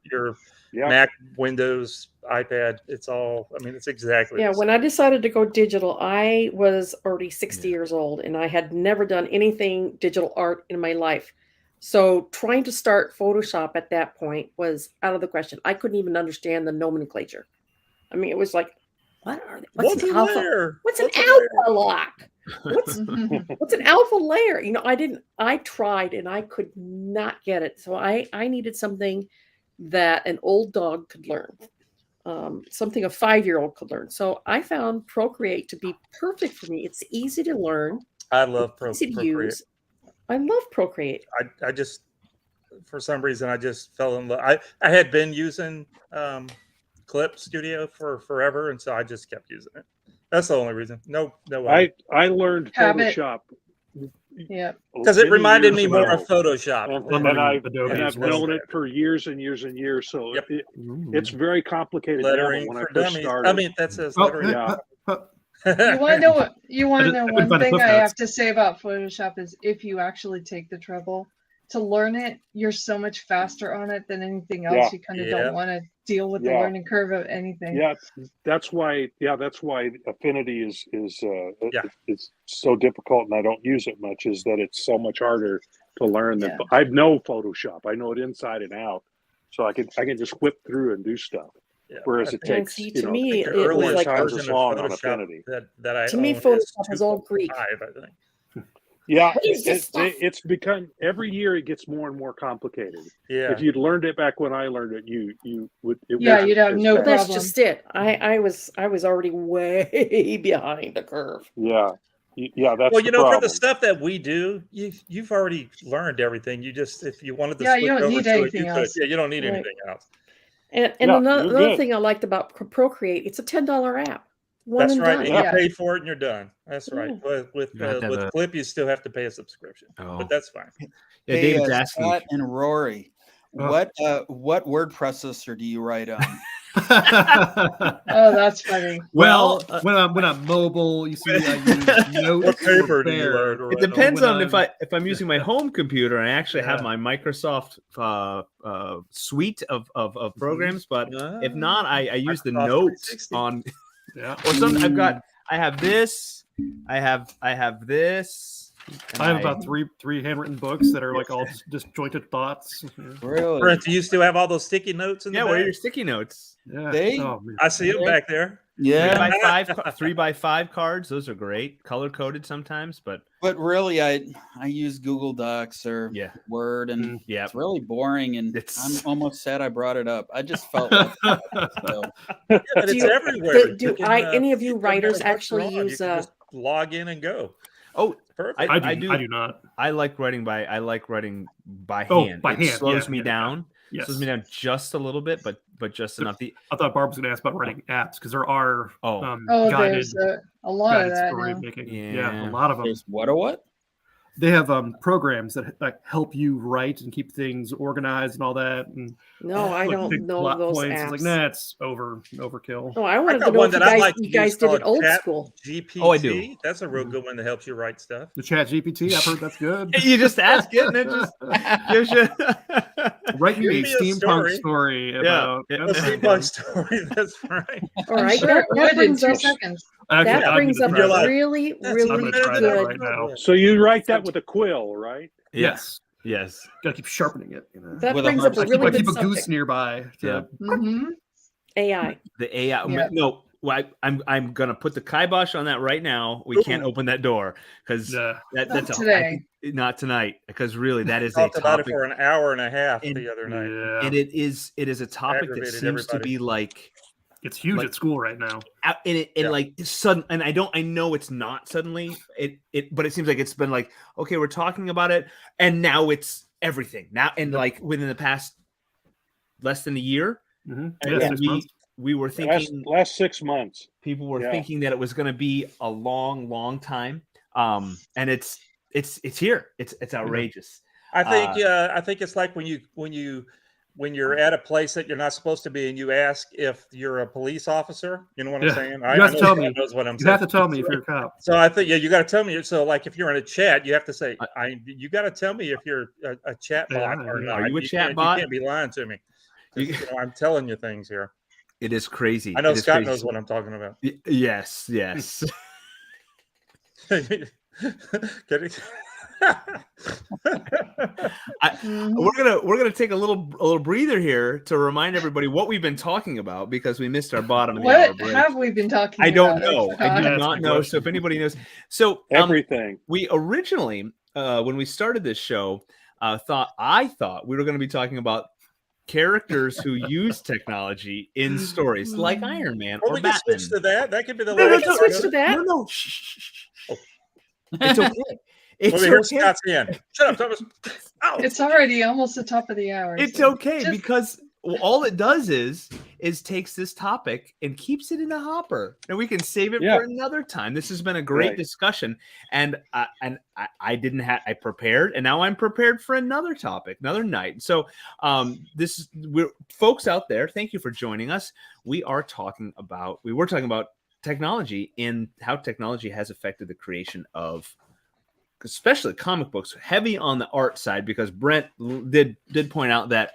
Yeah. Mac, Windows, iPad. It's all. I mean, it's exactly. Yeah, the when I decided to go digital, I was already 60 years old and I had never done anything digital art in my life. So trying to start Photoshop at that point was out of the question. I couldn't even understand the nomenclature. I mean, it was like, what are they? What's an alpha? Multi-layer. What's an Multi-layer. alpha lock? What's an alpha layer? You know, I tried and I could not get it. So I needed something that an old dog could learn. Something a 5-year-old could learn. So I found Procreate to be perfect for me. It's easy to learn, I love easy to Procreate. use. I love Procreate. I just, for some reason, I just fell in love. I had been using Clip Studio for forever, and so I just kept using it. That's the only reason. No. I learned Habit. Photoshop. Yeah. Because it many reminded years me more ago. of Photoshop. And I've known it for years and years and years. So Yep. it's very complicated now, but Lettering when I for first dummies. started. I mean, that says Oh, lettering. yeah. You want to know what? You want to know couldn't one find the thing Cliff I Notes. have to say about Photoshop is if you actually take the trouble to learn it, you're so much faster on it than anything else. Yeah. You kind of Yeah. don't want to deal with the Yeah. learning curve of anything. Yeah, that's why Affinity is Yeah. it's so difficult, and I don't use it much. Is that it's so much harder to learn than Yeah. I know Photoshop. I know it inside and out, so I can just whip through and do stuff. Yeah. Whereas it I And takes see, I to think me, the it was earliest like, times as version of long on Photoshop Affinity. that I to me, own Photoshop is all Greek. 2.5, I think. Yeah, What is this stuff? it's become every year it gets more and more complicated. Yeah. If you'd learned it back when I learned it, you would. It Yeah, wasn't you'd have as no bad. Well, that's problem. just it. I was already way behind the curve. Yeah, yeah. That's Well, the you know, for problem. the stuff that we do, you've already learned everything. You just, if you wanted to Yeah, you switch don't over need to it, anything you could. else. Yeah, you don't need Right. anything else. And Yeah, another, you're another good. thing I liked about Procreate, it's a $10 app. One That's and right. done. And Yeah. you pay for it and you're done. That's right. Yeah. With You have to have a- Clip, you still have to pay a subscription, Oh. but that's fine. Yeah, Hey, David's asking. Scott and Rory, what word processor do you write on? Oh, that's funny. Well, when I'm mobile, you see, I use Notes. What paper or do you Bear. learn to It write depends when on if I'm- I'm using my home computer. I actually have Yeah. my Microsoft suite of programs, but if not, I use the Microsoft notes 360. on. Yeah. Or some I have this. I have this. and I have about three handwritten books that are like all disjointed thoughts. Really? Brent, do you still have all those sticky notes in the Yeah, where are back? your sticky notes? Yeah. They- Oh, man. I see them back there. Yeah. 3x5 cards. Those are great. Color coded sometimes, but But really, I use Google Docs or yeah, Word, and yeah. it's really boring. And It's- I'm almost sad I brought it up. I just felt like so. Yeah, but Do it's you- everywhere. do You can, any of you don't writers matter what's actually going on, you use, can just log in and go. Oh, Perfect. I I do not. I like writing by Oh, hand. by It hand, slows yeah, me yeah. down. Yes. slows me down just a little bit, but just enough. I thought Barb was going to ask about writing apps because there are Oh, guided, there's a lot of guided that story now. making. Yeah. Yeah, a lot of them. There's what or what? They have programs that like help you write and keep things organized and all that. And No, I like, don't big know plot those points. apps. It's like, nah, it's overkill. Oh, I I wanted to got know one if you that I guys, like to you guys use did called it old Chat school. GPT. Oh, I do. That's a real good one that helps you write stuff. The Chat GPT, I've heard that's good. You just ask it, and it just gives you. Write me a Give me a steampunk story. story Yeah. about Yeah. A that sounds steampunk fun. story. That's right. All I'm right, sure it that would in brings 2 up seconds. Actually, that I'm brings gonna up try a that. really, That's really I'm gonna better try than that I right thought. now. So you write that with a quill, right? Yes. Yes. Gotta keep sharpening it. You know? that With a brings up a I really keep good a goose subject. nearby. Yeah. Mm-hmm. AI. The AI. Yep. No, well, I'm gonna put the kibosh on that right now. We can't Ooh. open that door because Yeah. that's Not a, today. not tonight, because really that is a Talked about it topic, for an hour and a half and- the other night. Yeah. and it is a topic that Aggravated seems to everybody. be like It's huge like- at school right now. out and it and Yeah. like sudden. And I know it's not suddenly but it seems like it's been like, okay, we're talking about it, and now it's everything now, and like within the past less than a year, Mm-hmm. and Yeah, 6 months. we were thinking Last 6 months. people were Yeah. thinking that it was going to be a long time, and it's here. It's outrageous. I think it's like when you're at a place that you're not supposed to be, and you ask if you're a police officer. You know what I'm Yeah. saying? You have to know tell God me. knows what I'm You saying. have to tell me if you're a cop. So I think you got to tell me. So like if you're in a chat, you have to say you got to tell me if you're a chat bot or Yeah. not. Are you a chat can't- bot? You can't be lying to me. 'Cause, You- I'm telling you things here. It is crazy. I know It is Scott crazy. knows what I'm talking about. Yes. Get it? We're gonna take a little breather here to remind everybody what we've been talking about, because we missed our bottom of the hour What break. have we been talking I don't about? know. I do That's not the know. question. So if anybody knows, so Everything. we originally, when we started this show, I thought we were going to be talking about characters who use technology in stories, like Iron Man Well, or we can Batman. switch to that. That could be the No, last. can part switch of to it. that. No. Shh. It's okay. It's Let me hear okay. Scott's hand. Shut up, Thomas. Ow. It's already almost the top of the hour. It's so okay just- because all it does is takes this topic and keeps it in a hopper, and we can save it Yeah. for another time. This has been a great Right. discussion, and I didn't have I prepared, and now I'm prepared for another topic, another night. So we're folks out there, thank you for joining us. We were talking about technology and how technology has affected the creation of, especially comic books, heavy on the art side, because Brent did point out that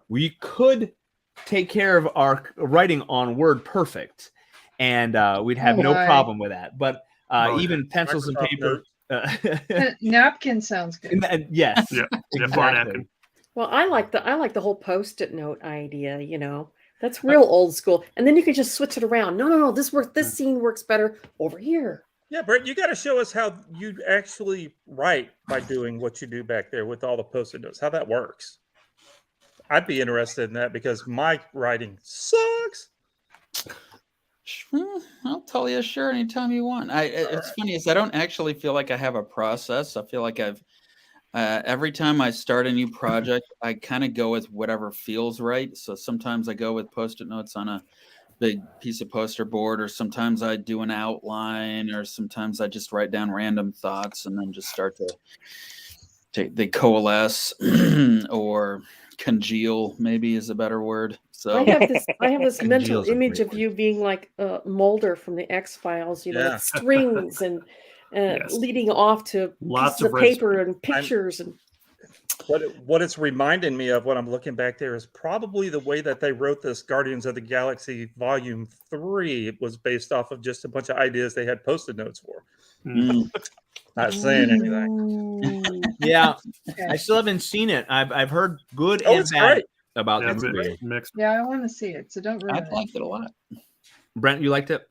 we could take care of our writing on Word Perfect, and we'd have no my. problem with that. But even pencils and Microsoft paper, Napkin sounds good. yes, Yeah. Yeah, bar exactly. napkin. Well, I like the whole post-it note idea, That's real old school. And then you could just switch it around. No, this scene works better over here. Yeah, Brett, you got to show us how you actually write by doing what you do back there with all the post-it notes, how that works. I'd be interested in that because my writing sucks. I'll tell you sure anytime you want. It's funny is I don't actually feel like I have a process. I feel like I've every time I start a new project, I kind of go with whatever feels right. So sometimes I go with post-it notes on a big piece of poster board, or sometimes I do an outline, or sometimes I just write down random thoughts and then just start they coalesce or congeal, maybe is a better word. So I have this mental Congeal's a image great of you being like Mulder from the X-Files, Yeah. with strings and Yes. leading off to Lots pieces of of red paper and pictures and What it's reminding me of, what I'm looking back there, is probably the way that they wrote this Guardians of the Galaxy Volume 3. It was based off of just a bunch of ideas they had post-it notes for. Not saying anything. Yeah, Okay. I still haven't seen it. I've heard good Oh, and it's bad great. about Yeah, the movie. mixed. Yeah, I want to see it, so don't ruin I it. liked it a lot. Brent, you liked it?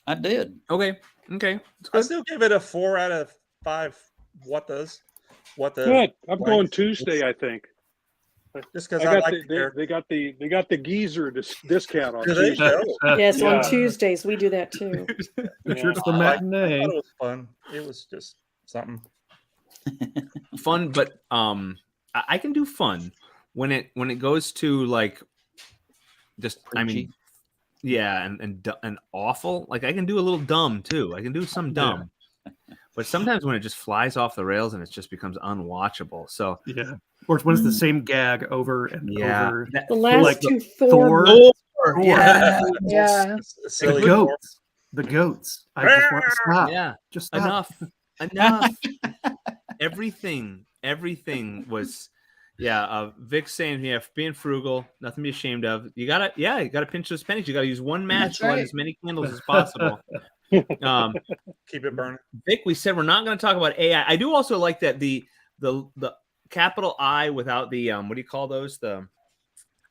I did. Okay. It's I good. still give it a 4 out of 5. What the Good. I'm going length. Tuesday, I think. Just because I like the they character. got the geezer discount on Do they? Tuesday. No. yes, Yeah. on Tuesdays we do that too. Make sure it's the I matinee. thought it was fun. It was just something. Fun, but I can do fun when it goes to like just Preachy. and awful, like I can do a little dumb too. I can do some dumb. But sometimes when it just flies off the rails and it just becomes unwatchable. So yeah, or when it's the same gag over and over. The last like two Thor. Yeah. The goats. The goats. I just want to stop. Yeah, just stop. Enough. Everything was. Vic's saying, being frugal, nothing to be ashamed of. You gotta pinch those pennies. You gotta use one match to light as many candles as possible. Keep it burning. Vic, we said we're not going to talk about AI. I do also like that the capital I without the what do you call those? The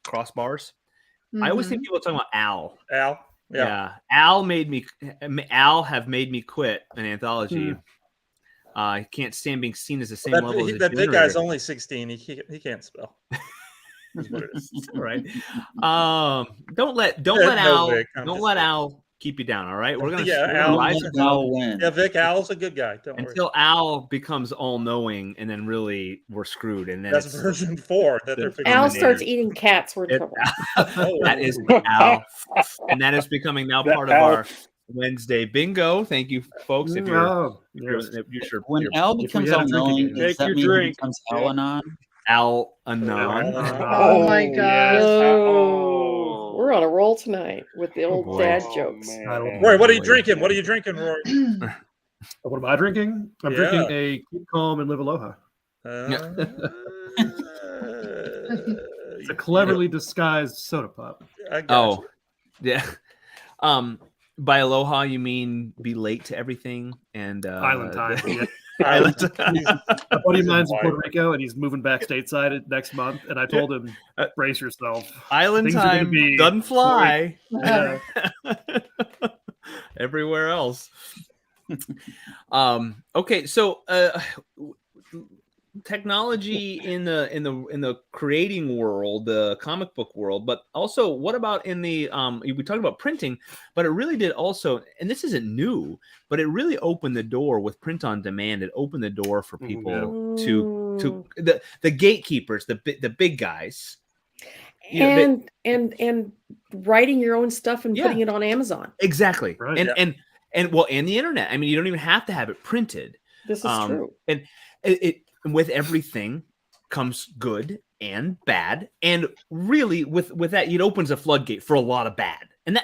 crossbars. I always think people are talking about Al. Yeah. Al have made me quit an anthology. I can't stand being seen as the same level as that big guy's only 16. He can't spell. That's what it is. All right. Don't let Al keep you down. All right. We're gonna rise Al win. Yeah, Vic, Al's a good guy. Don't worry. Until Al becomes all knowing, and then really we're screwed. And then that's version 4 that they're fixing. Al starts eating cats. We're in trouble. That is Al, and that is becoming now part of our Wednesday bingo. Thank you, folks. If you're when Al becomes all knowing, does that mean he becomes Al-Anon? Al-Anon. Oh my god. Oh, we're on a roll tonight with the old dad jokes. Roy, what are you drinking? What are you drinking, Roy? What am I drinking? I'm drinking a Keep Calm and Live Aloha. It's a cleverly disguised soda pop. Yeah. By Aloha, you mean be late to everything and Island time. Island time. A buddy of mine's in Puerto Rico, and he's moving back stateside next month. And I told him, brace yourself. Island Things time doesn't fly. Yeah. Everywhere else. Okay, so technology in the creating world, the comic book world, but also what about in the we talked about printing, but it really did also, and this isn't new, but it really opened the door with print on demand. It opened the door for people to the gatekeepers, the big guys, and writing your own stuff and putting it on Amazon. Exactly. Right. And the internet. I mean, you don't even have to have it printed. This is true. And it with everything comes good and bad, and really with that, it opens a floodgate for a lot of bad. And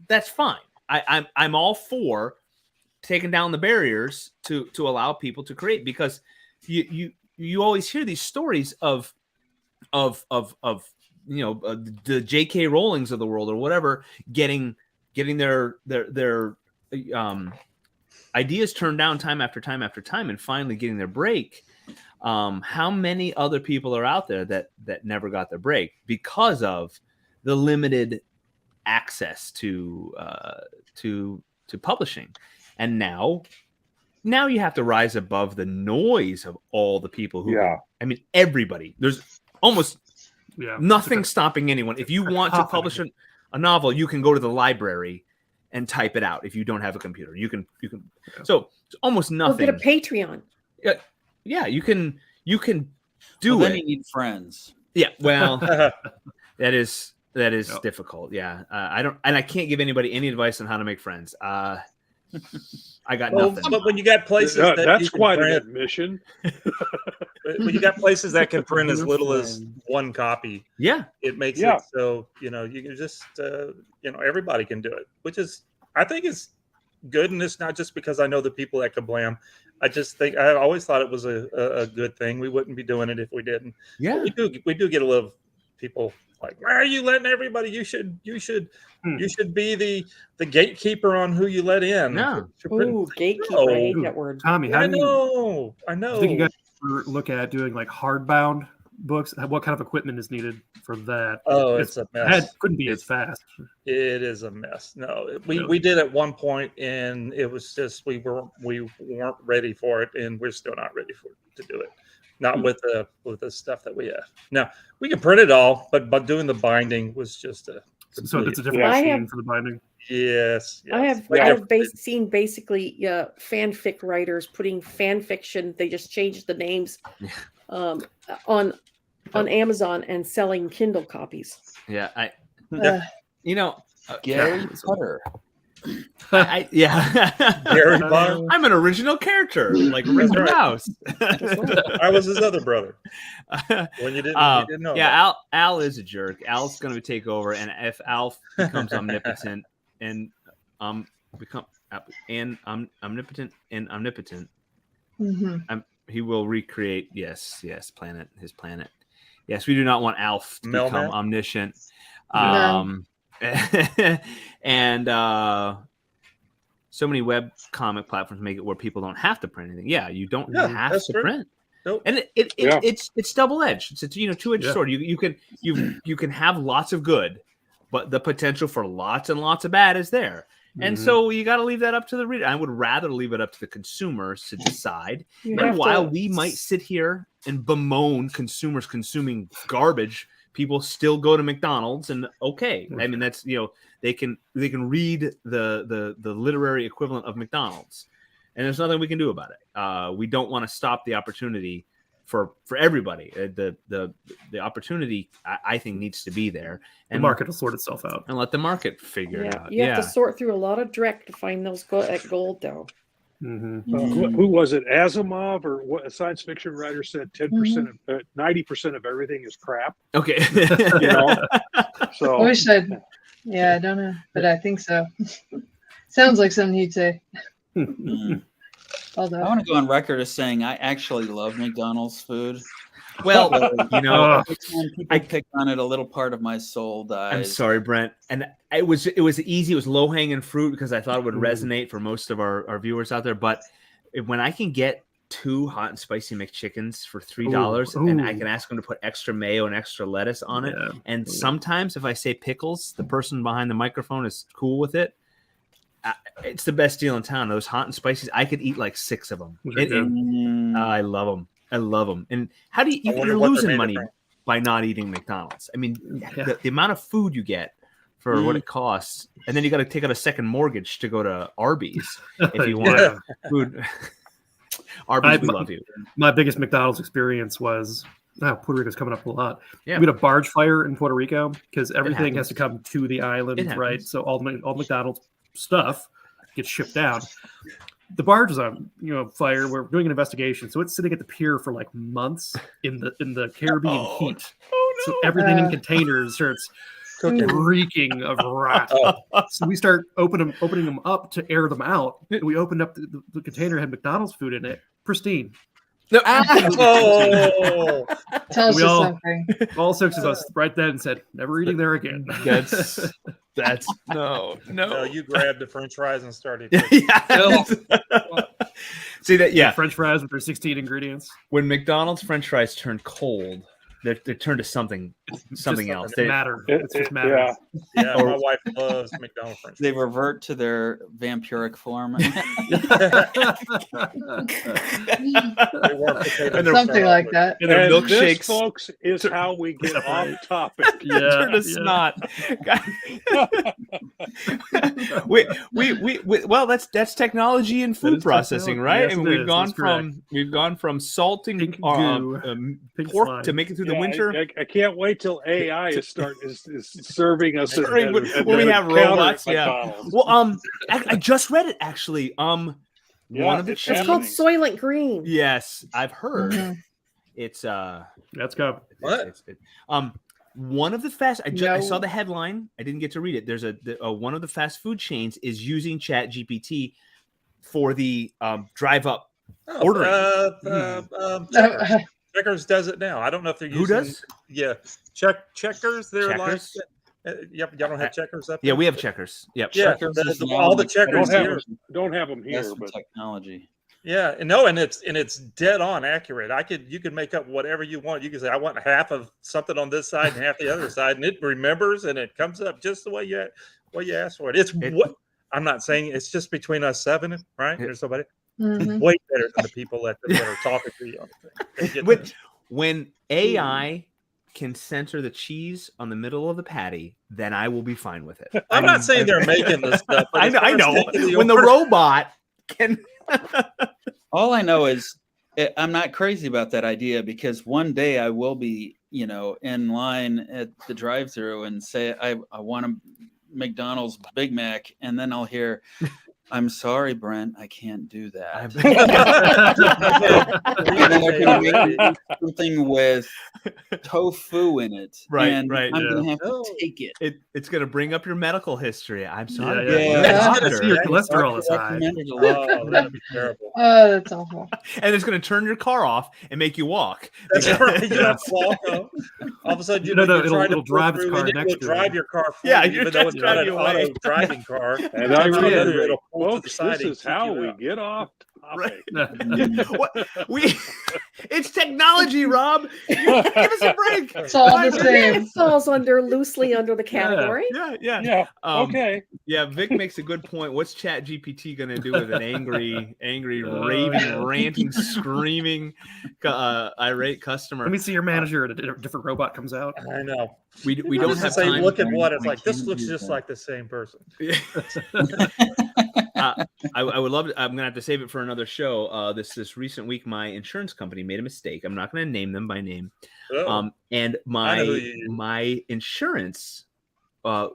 that's fine. I'm all for taking down the barriers to allow people to create, because you always hear these stories of the J.K. Rowlings of the world or whatever getting their ideas turned down time after time after time and finally getting their break. How many other people are out there that never got their break because of the limited access to publishing? And now you have to rise above the noise of all the people who I mean, everybody. There's almost nothing stopping anyone. If you want to publish a novel, you can go to the library and type it out. If you don't have a computer, you can. So it's almost nothing. Or get a Patreon. Yeah, you can do then it. you need friends. Yeah, well, that is difficult. Yeah, I can't give anybody any advice on how to make friends. I got nothing. But when you got places that's quite an admission. When you got places that can print as little as one copy, it makes it so you can just everybody can do it, which is, I think, is good. And it's not just because I know the people at Kablam. I just think I always thought it was a good thing. We wouldn't be doing it if we didn't. Yeah, but we do get a little people like, why are you letting everybody? You should be the gatekeeper on who you let in. No, gatekeeper. I hate that word. Tommy, I know. I think you guys look at doing like hardbound books. What kind of equipment is needed for that? Oh, it's a mess. That couldn't be as fast. It is a mess. No, we did at one point, and it was just we weren't ready for it, and we're still not ready to do it. Not with the stuff that we have now. We can print it all, but doing the binding was just so it's a different machine for the binding. Yes. I have seen basically fanfic writers putting fan fiction. They just changed the names on on Amazon and selling Kindle copies. Yeah, Uh, you know, Gary Potter. yeah. Gary Potter. I'm an original character, like Rick right. Mouse. I was his other brother. When you didn't know. Yeah, Al is a jerk. Al's going to take over, and if Al becomes omnipotent and omnipotent and omnipotent, he will recreate. Yes, his planet. Yes, we do not want Alf to become omniscient. And so many web comic platforms make it where people don't have to print anything. Yeah, you don't have to print. Nope. And it's double edged. It's a two-edged sword. You can have lots of good, but the potential for lots and lots of bad is there. And so you got to leave that up to the reader. I would rather leave it up to the consumers to decide. And while we might sit here and bemoan consumers consuming garbage, people still go to McDonald's, and I mean, that's, they can read the literary equivalent of McDonald's, and there's nothing we can do about it. We don't want to stop the opportunity for everybody. The opportunity, I think, needs to be there, and the market will sort itself out, and let the market figure it out. You have to sort through a lot of dreck to find those gold, though. Who was it? Asimov, or what? A science fiction writer said 10%, 90% of everything is crap. Okay, So I wish I don't know, but I think so. Sounds like something you'd say. I want to go on record as saying I actually love McDonald's food. Well, every time people pick on it, a little part of my soul dies. I'm sorry, Brent. And it was easy. It was low hanging fruit because I thought it would resonate for most of our viewers out there. But when I can get 2 hot and spicy McChickens for $3, and I can ask them to put extra mayo and extra lettuce on it, and sometimes if I say pickles, the person behind the microphone is cool with it. It's the best deal in town. Those hot and spicy, I could eat like 6 of them. I love them. I love them. And how do you're losing money by not eating McDonald's? I mean, the amount of food you get for what it costs, and then you got to take out a second mortgage to go to Arby's if you want food. Arby's, we love you. My biggest McDonald's experience was Puerto Rico's coming up a lot. Yeah. We had a barge fire in Puerto Rico because everything has to come to the island, right? So all McDonald's stuff gets shipped out. The barge was on fire. We're doing an investigation, so it's sitting at the pier for like months in the Caribbean heat. So everything in containers starts reeking of rot. So we start opening them up to air them out. We opened up the container, had McDonald's food in it, pristine. Tells you something. All 6 of us right then said, "Never eating there again." That's no. You grabbed the French fries and started. See that? French fries with their 16 ingredients. When McDonald's French fries turn cold, they turn to something else. They matter. It's just matter. Yeah, my wife loves McDonald's French fries. They revert to their vampiric form. Something like that. And their milkshakes, this, folks, is how we get off topic. Turn to snot. Well, that's technology and food processing, right? Yes, and we've gone from salting pork to make it through the winter. I can't wait till AI is serving us when we have robots. Well, I just read it actually. One of the it's called Soylent Green. Yes, I've heard. It's let's go. What? One of the fast. I saw the headline. I didn't get to read it. There's one of the fast food chains is using Chat GPT for the drive up ordering. Checkers does it now. I don't know if they're using. Who does? Yeah, Checkers. They're Checkers? like. Yep, y'all don't have Checkers up there? Yeah, we have Checkers. Yep. Yeah, Checkers all the Checkers here. Don't have them here, That's but technology. Yeah, and it's dead on accurate. You could make up whatever you want. You can say I want half of something on this side and half the other side, and it remembers and it comes up just the way you asked for it. What I'm not saying it's just between us 7, right? There's somebody way better than the people that are talking to you. When AI can censor the cheese on the middle of the patty, then I will be fine with it. I'm not saying they're making this stuff. But I know. When the robot can. All I know is I'm not crazy about that idea, because one day I will be, in line at the drive-thru and say I want a McDonald's Big Mac, and then I'll hear, "I'm sorry, Brent, I can't do that." And then they're going to make something with tofu in it, and I'm going to have to take it. It's going to bring up your medical history. I'm sorry. Your cholesterol is high. Oh, that'd be terrible. Oh, that's awful. And it's going to turn your car off and make you walk. That's right. You have to walk up. All of a sudden, it'll drive its car next to drive your car. Yeah, even though it's not an auto driving car. And I reiterate, it'll pull to the folks, side this and is keep how you we up. get off topic. It's technology, Rob. Give us a break. It's all the same. It falls loosely under the category. Yeah. Okay. Yeah, Vic makes a good point. What's Chat GPT going to do with an angry, raving, ranting, screaming, irate customer? Let me see your manager, and a different robot comes out. I know. We don't have say time. look at what it's like. This looks just like the same person. I would love to. I'm gonna have to save it for another show. This recent week, my insurance company made a mistake. I'm not gonna name them by name. And my insurance, the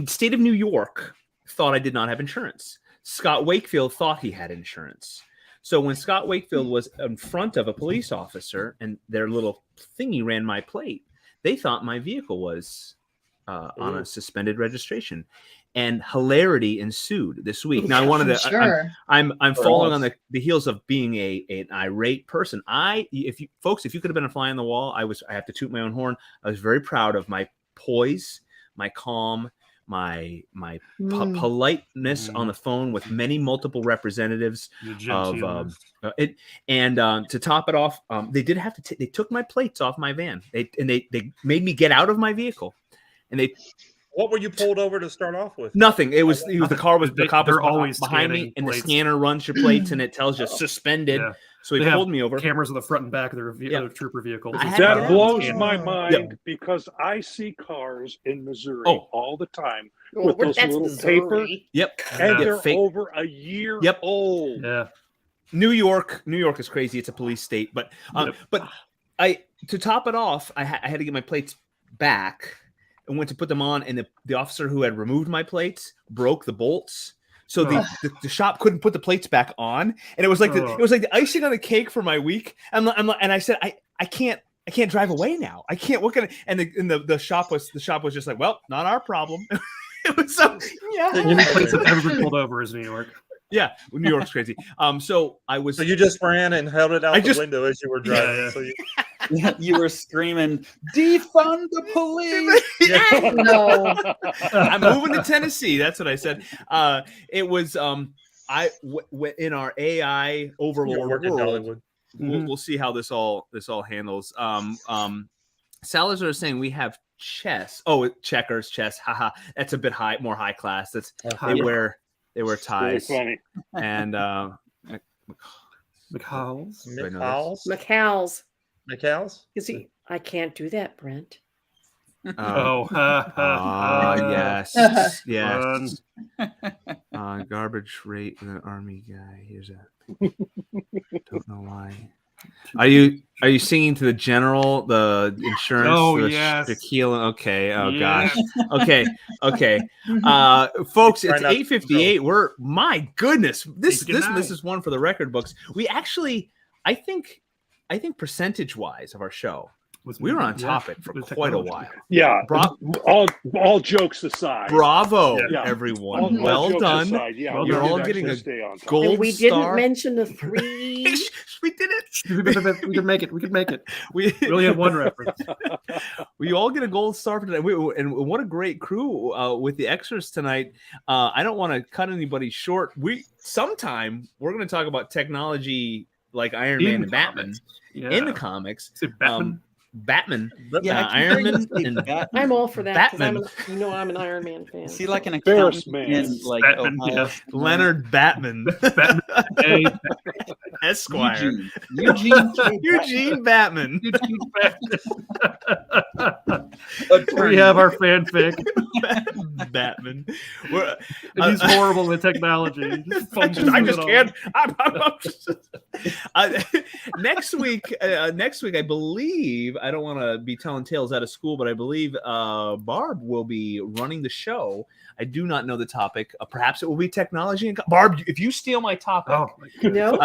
state of New York thought I did not have insurance. Scott Wakefield thought he had insurance. So when Scott Wakefield was in front of a police officer and their little thingy ran my plate, they thought my vehicle was on a suspended registration. And hilarity ensued this week. Now I wanted to. Sure. I'm following on the heels of being an irate person. If you could have been a fly on the wall, I have to toot my own horn. I was very proud of my poise, my calm, my politeness on the phone with many representatives of it. And to top it off, they did have to. They took my plates off my van. They made me get out of my vehicle, and they. What were you pulled over to start off with? Nothing. It was the cop was always behind me, and plates. the scanner runs your plates, and it tells you suspended. Yeah. So he pulled me over. Cameras on the front and back of their trooper vehicles. That blows my mind because I see cars in Missouri all the time with those little paper. Yep. And they're over a year old. Yeah. New York is crazy. It's a police state, but to top it off, I had to get my plates back. And went to put them on, and the officer who had removed my plates broke the bolts, so the shop couldn't put the plates back on, and it was like it was like the icing on the cake for my week. And I said I can't drive away now. I can't. What can I? And the shop was just like, well, not our problem. It was so The only place I've ever been pulled over is New York. Yeah, New York's crazy. So you just ran and held it out the window as you were driving. So you were screaming, "Defund the police!" No, I'm moving to Tennessee. That's what I said. It was in our AI overlord world. We'll see how this all handles. Salazar is saying we have chess. Oh, checkers, chess. Haha, that's a bit more high class. That's they wear ties. Really funny. And McCall's. You see, I can't do that, Brent. Yes. Garbage rate with an army guy. Here's don't know why. Are you singing to the general, the insurance? Oh, yes. Tequila. Okay. Oh yes. Gosh. Okay. Folks, it's 8:58. My goodness. This is one for the record books. We actually, I think percentage-wise of our show, we were on topic for quite a while. Yeah. All jokes aside. Bravo, everyone. Well done. Aside, you're all getting a gold and we star. didn't mention the 3. We did it. We could make it. We only had one reference. We all get a gold star for today. And what a great crew with the extras tonight. I don't want to cut anybody short. Sometime we're going to talk about technology like Iron Man and Batman in the comics. Batman, Iron Man, and I'm all for that. Batman. I'm an Iron Man fan. Is he like an accountant in Batman, Ohio? Leonard Batman, Esquire, Eugene Batman. We have our fanfic. Batman. And he's horrible with technology. I just can't. Next week, I believe, I don't want to be telling tales out of school, but I believe Barb will be running the show. I do not know the topic. Perhaps it will be technology. And Barb, if you steal my topic, no,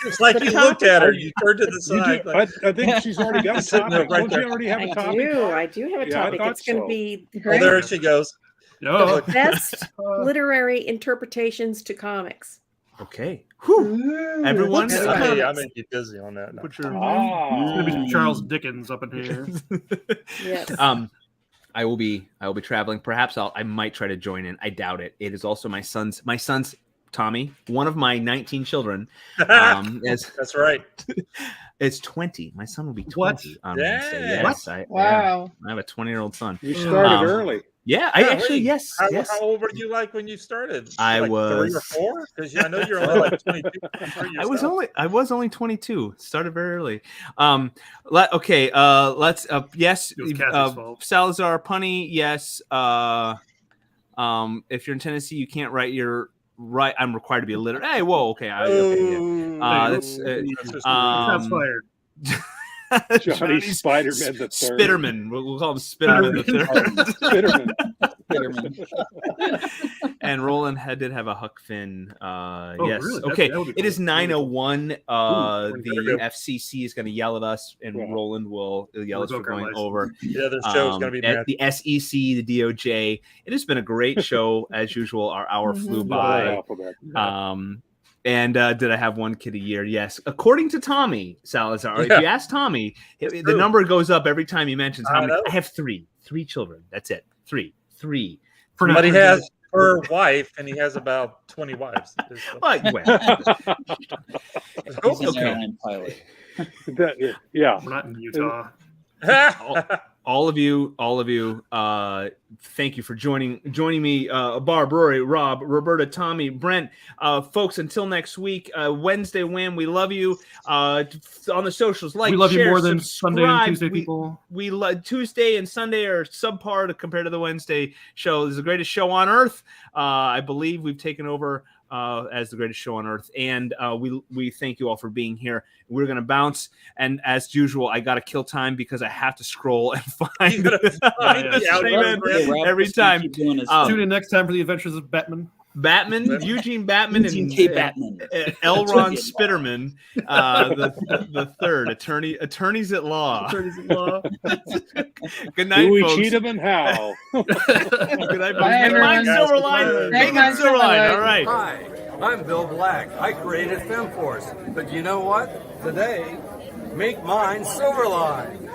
it's like you looked at her, you turned to the side. I think she's already got a topic. Don't you already have a topic? I do have a topic. It's going to be Oh, there she goes. the best literary interpretations to comics. Okay. Whew. Everyone, I'm going to get busy on that. Put your, it's going to be Charles Dickens up in here. Yes. I will be traveling. Perhaps I might try to join in. I doubt it. It is also my son's Tommy, one of my 19 children. That's right. It's 20. My son will be 20 on Wednesday. Yes, Wow. I have a 20-year-old son. You started early. Yeah, I actually, yes. How old were you like when you started? I like was 3 or 4, because I know you're only like 22. I was only 22. Started very early. Let's yes. Salazar Punny, yes. If you're in Tennessee, you can't write your right. I'm required to be illiterate. Hey, whoa, okay. That's fired. Johnny Spider-Man the third. Spitterman. We'll call him Spitterman the third. Spitterman. And Roland did have a Huck Finn. Yes. Really? Okay. That would be It is cool. 9:01. The go. FCC is going to yell at us, and Roland will yell at us for going over. Yeah, this show's going to be at the SEC, the DOJ. It has been a great show as usual. Our hour flew by. And did I have one kid a year? Yes. According to Tommy Salazar, if you ask Tommy, the number goes up every time he mentions how many. I have three children. That's it. Three. But he has per wife, and he has about 20 wives. Okay. Yeah. We're not in Utah. all of you, thank you for joining me, Barb, Rory, Rob, Roberta, Tommy, Brent, folks. Until next week, Wednesday WHAM. We love you. On the socials, We love share, you more than subscribe. Sunday and Tuesday people. We love Tuesday and Sunday are subpar compared to the Wednesday show. This is the greatest show on earth. I believe we've taken over as the greatest show on earth, and we thank you all for being here. We're gonna bounce, and as usual, I gotta kill time because I have to scroll and find the segment every time. Tune in next time for the adventures of Batman, Eugene Batman, and Batman. L. Ron Spitterman, the third attorneys at law. Good night, Louis folks. Cheatham and Hal. Good night, folks. Bye, And Mike everyone. Silverline. Hey, Megan Mike Silverline. Silverline. All right. Hi, I'm Bill Black. I created FemForce. But you know what? Today, make mine Silverline.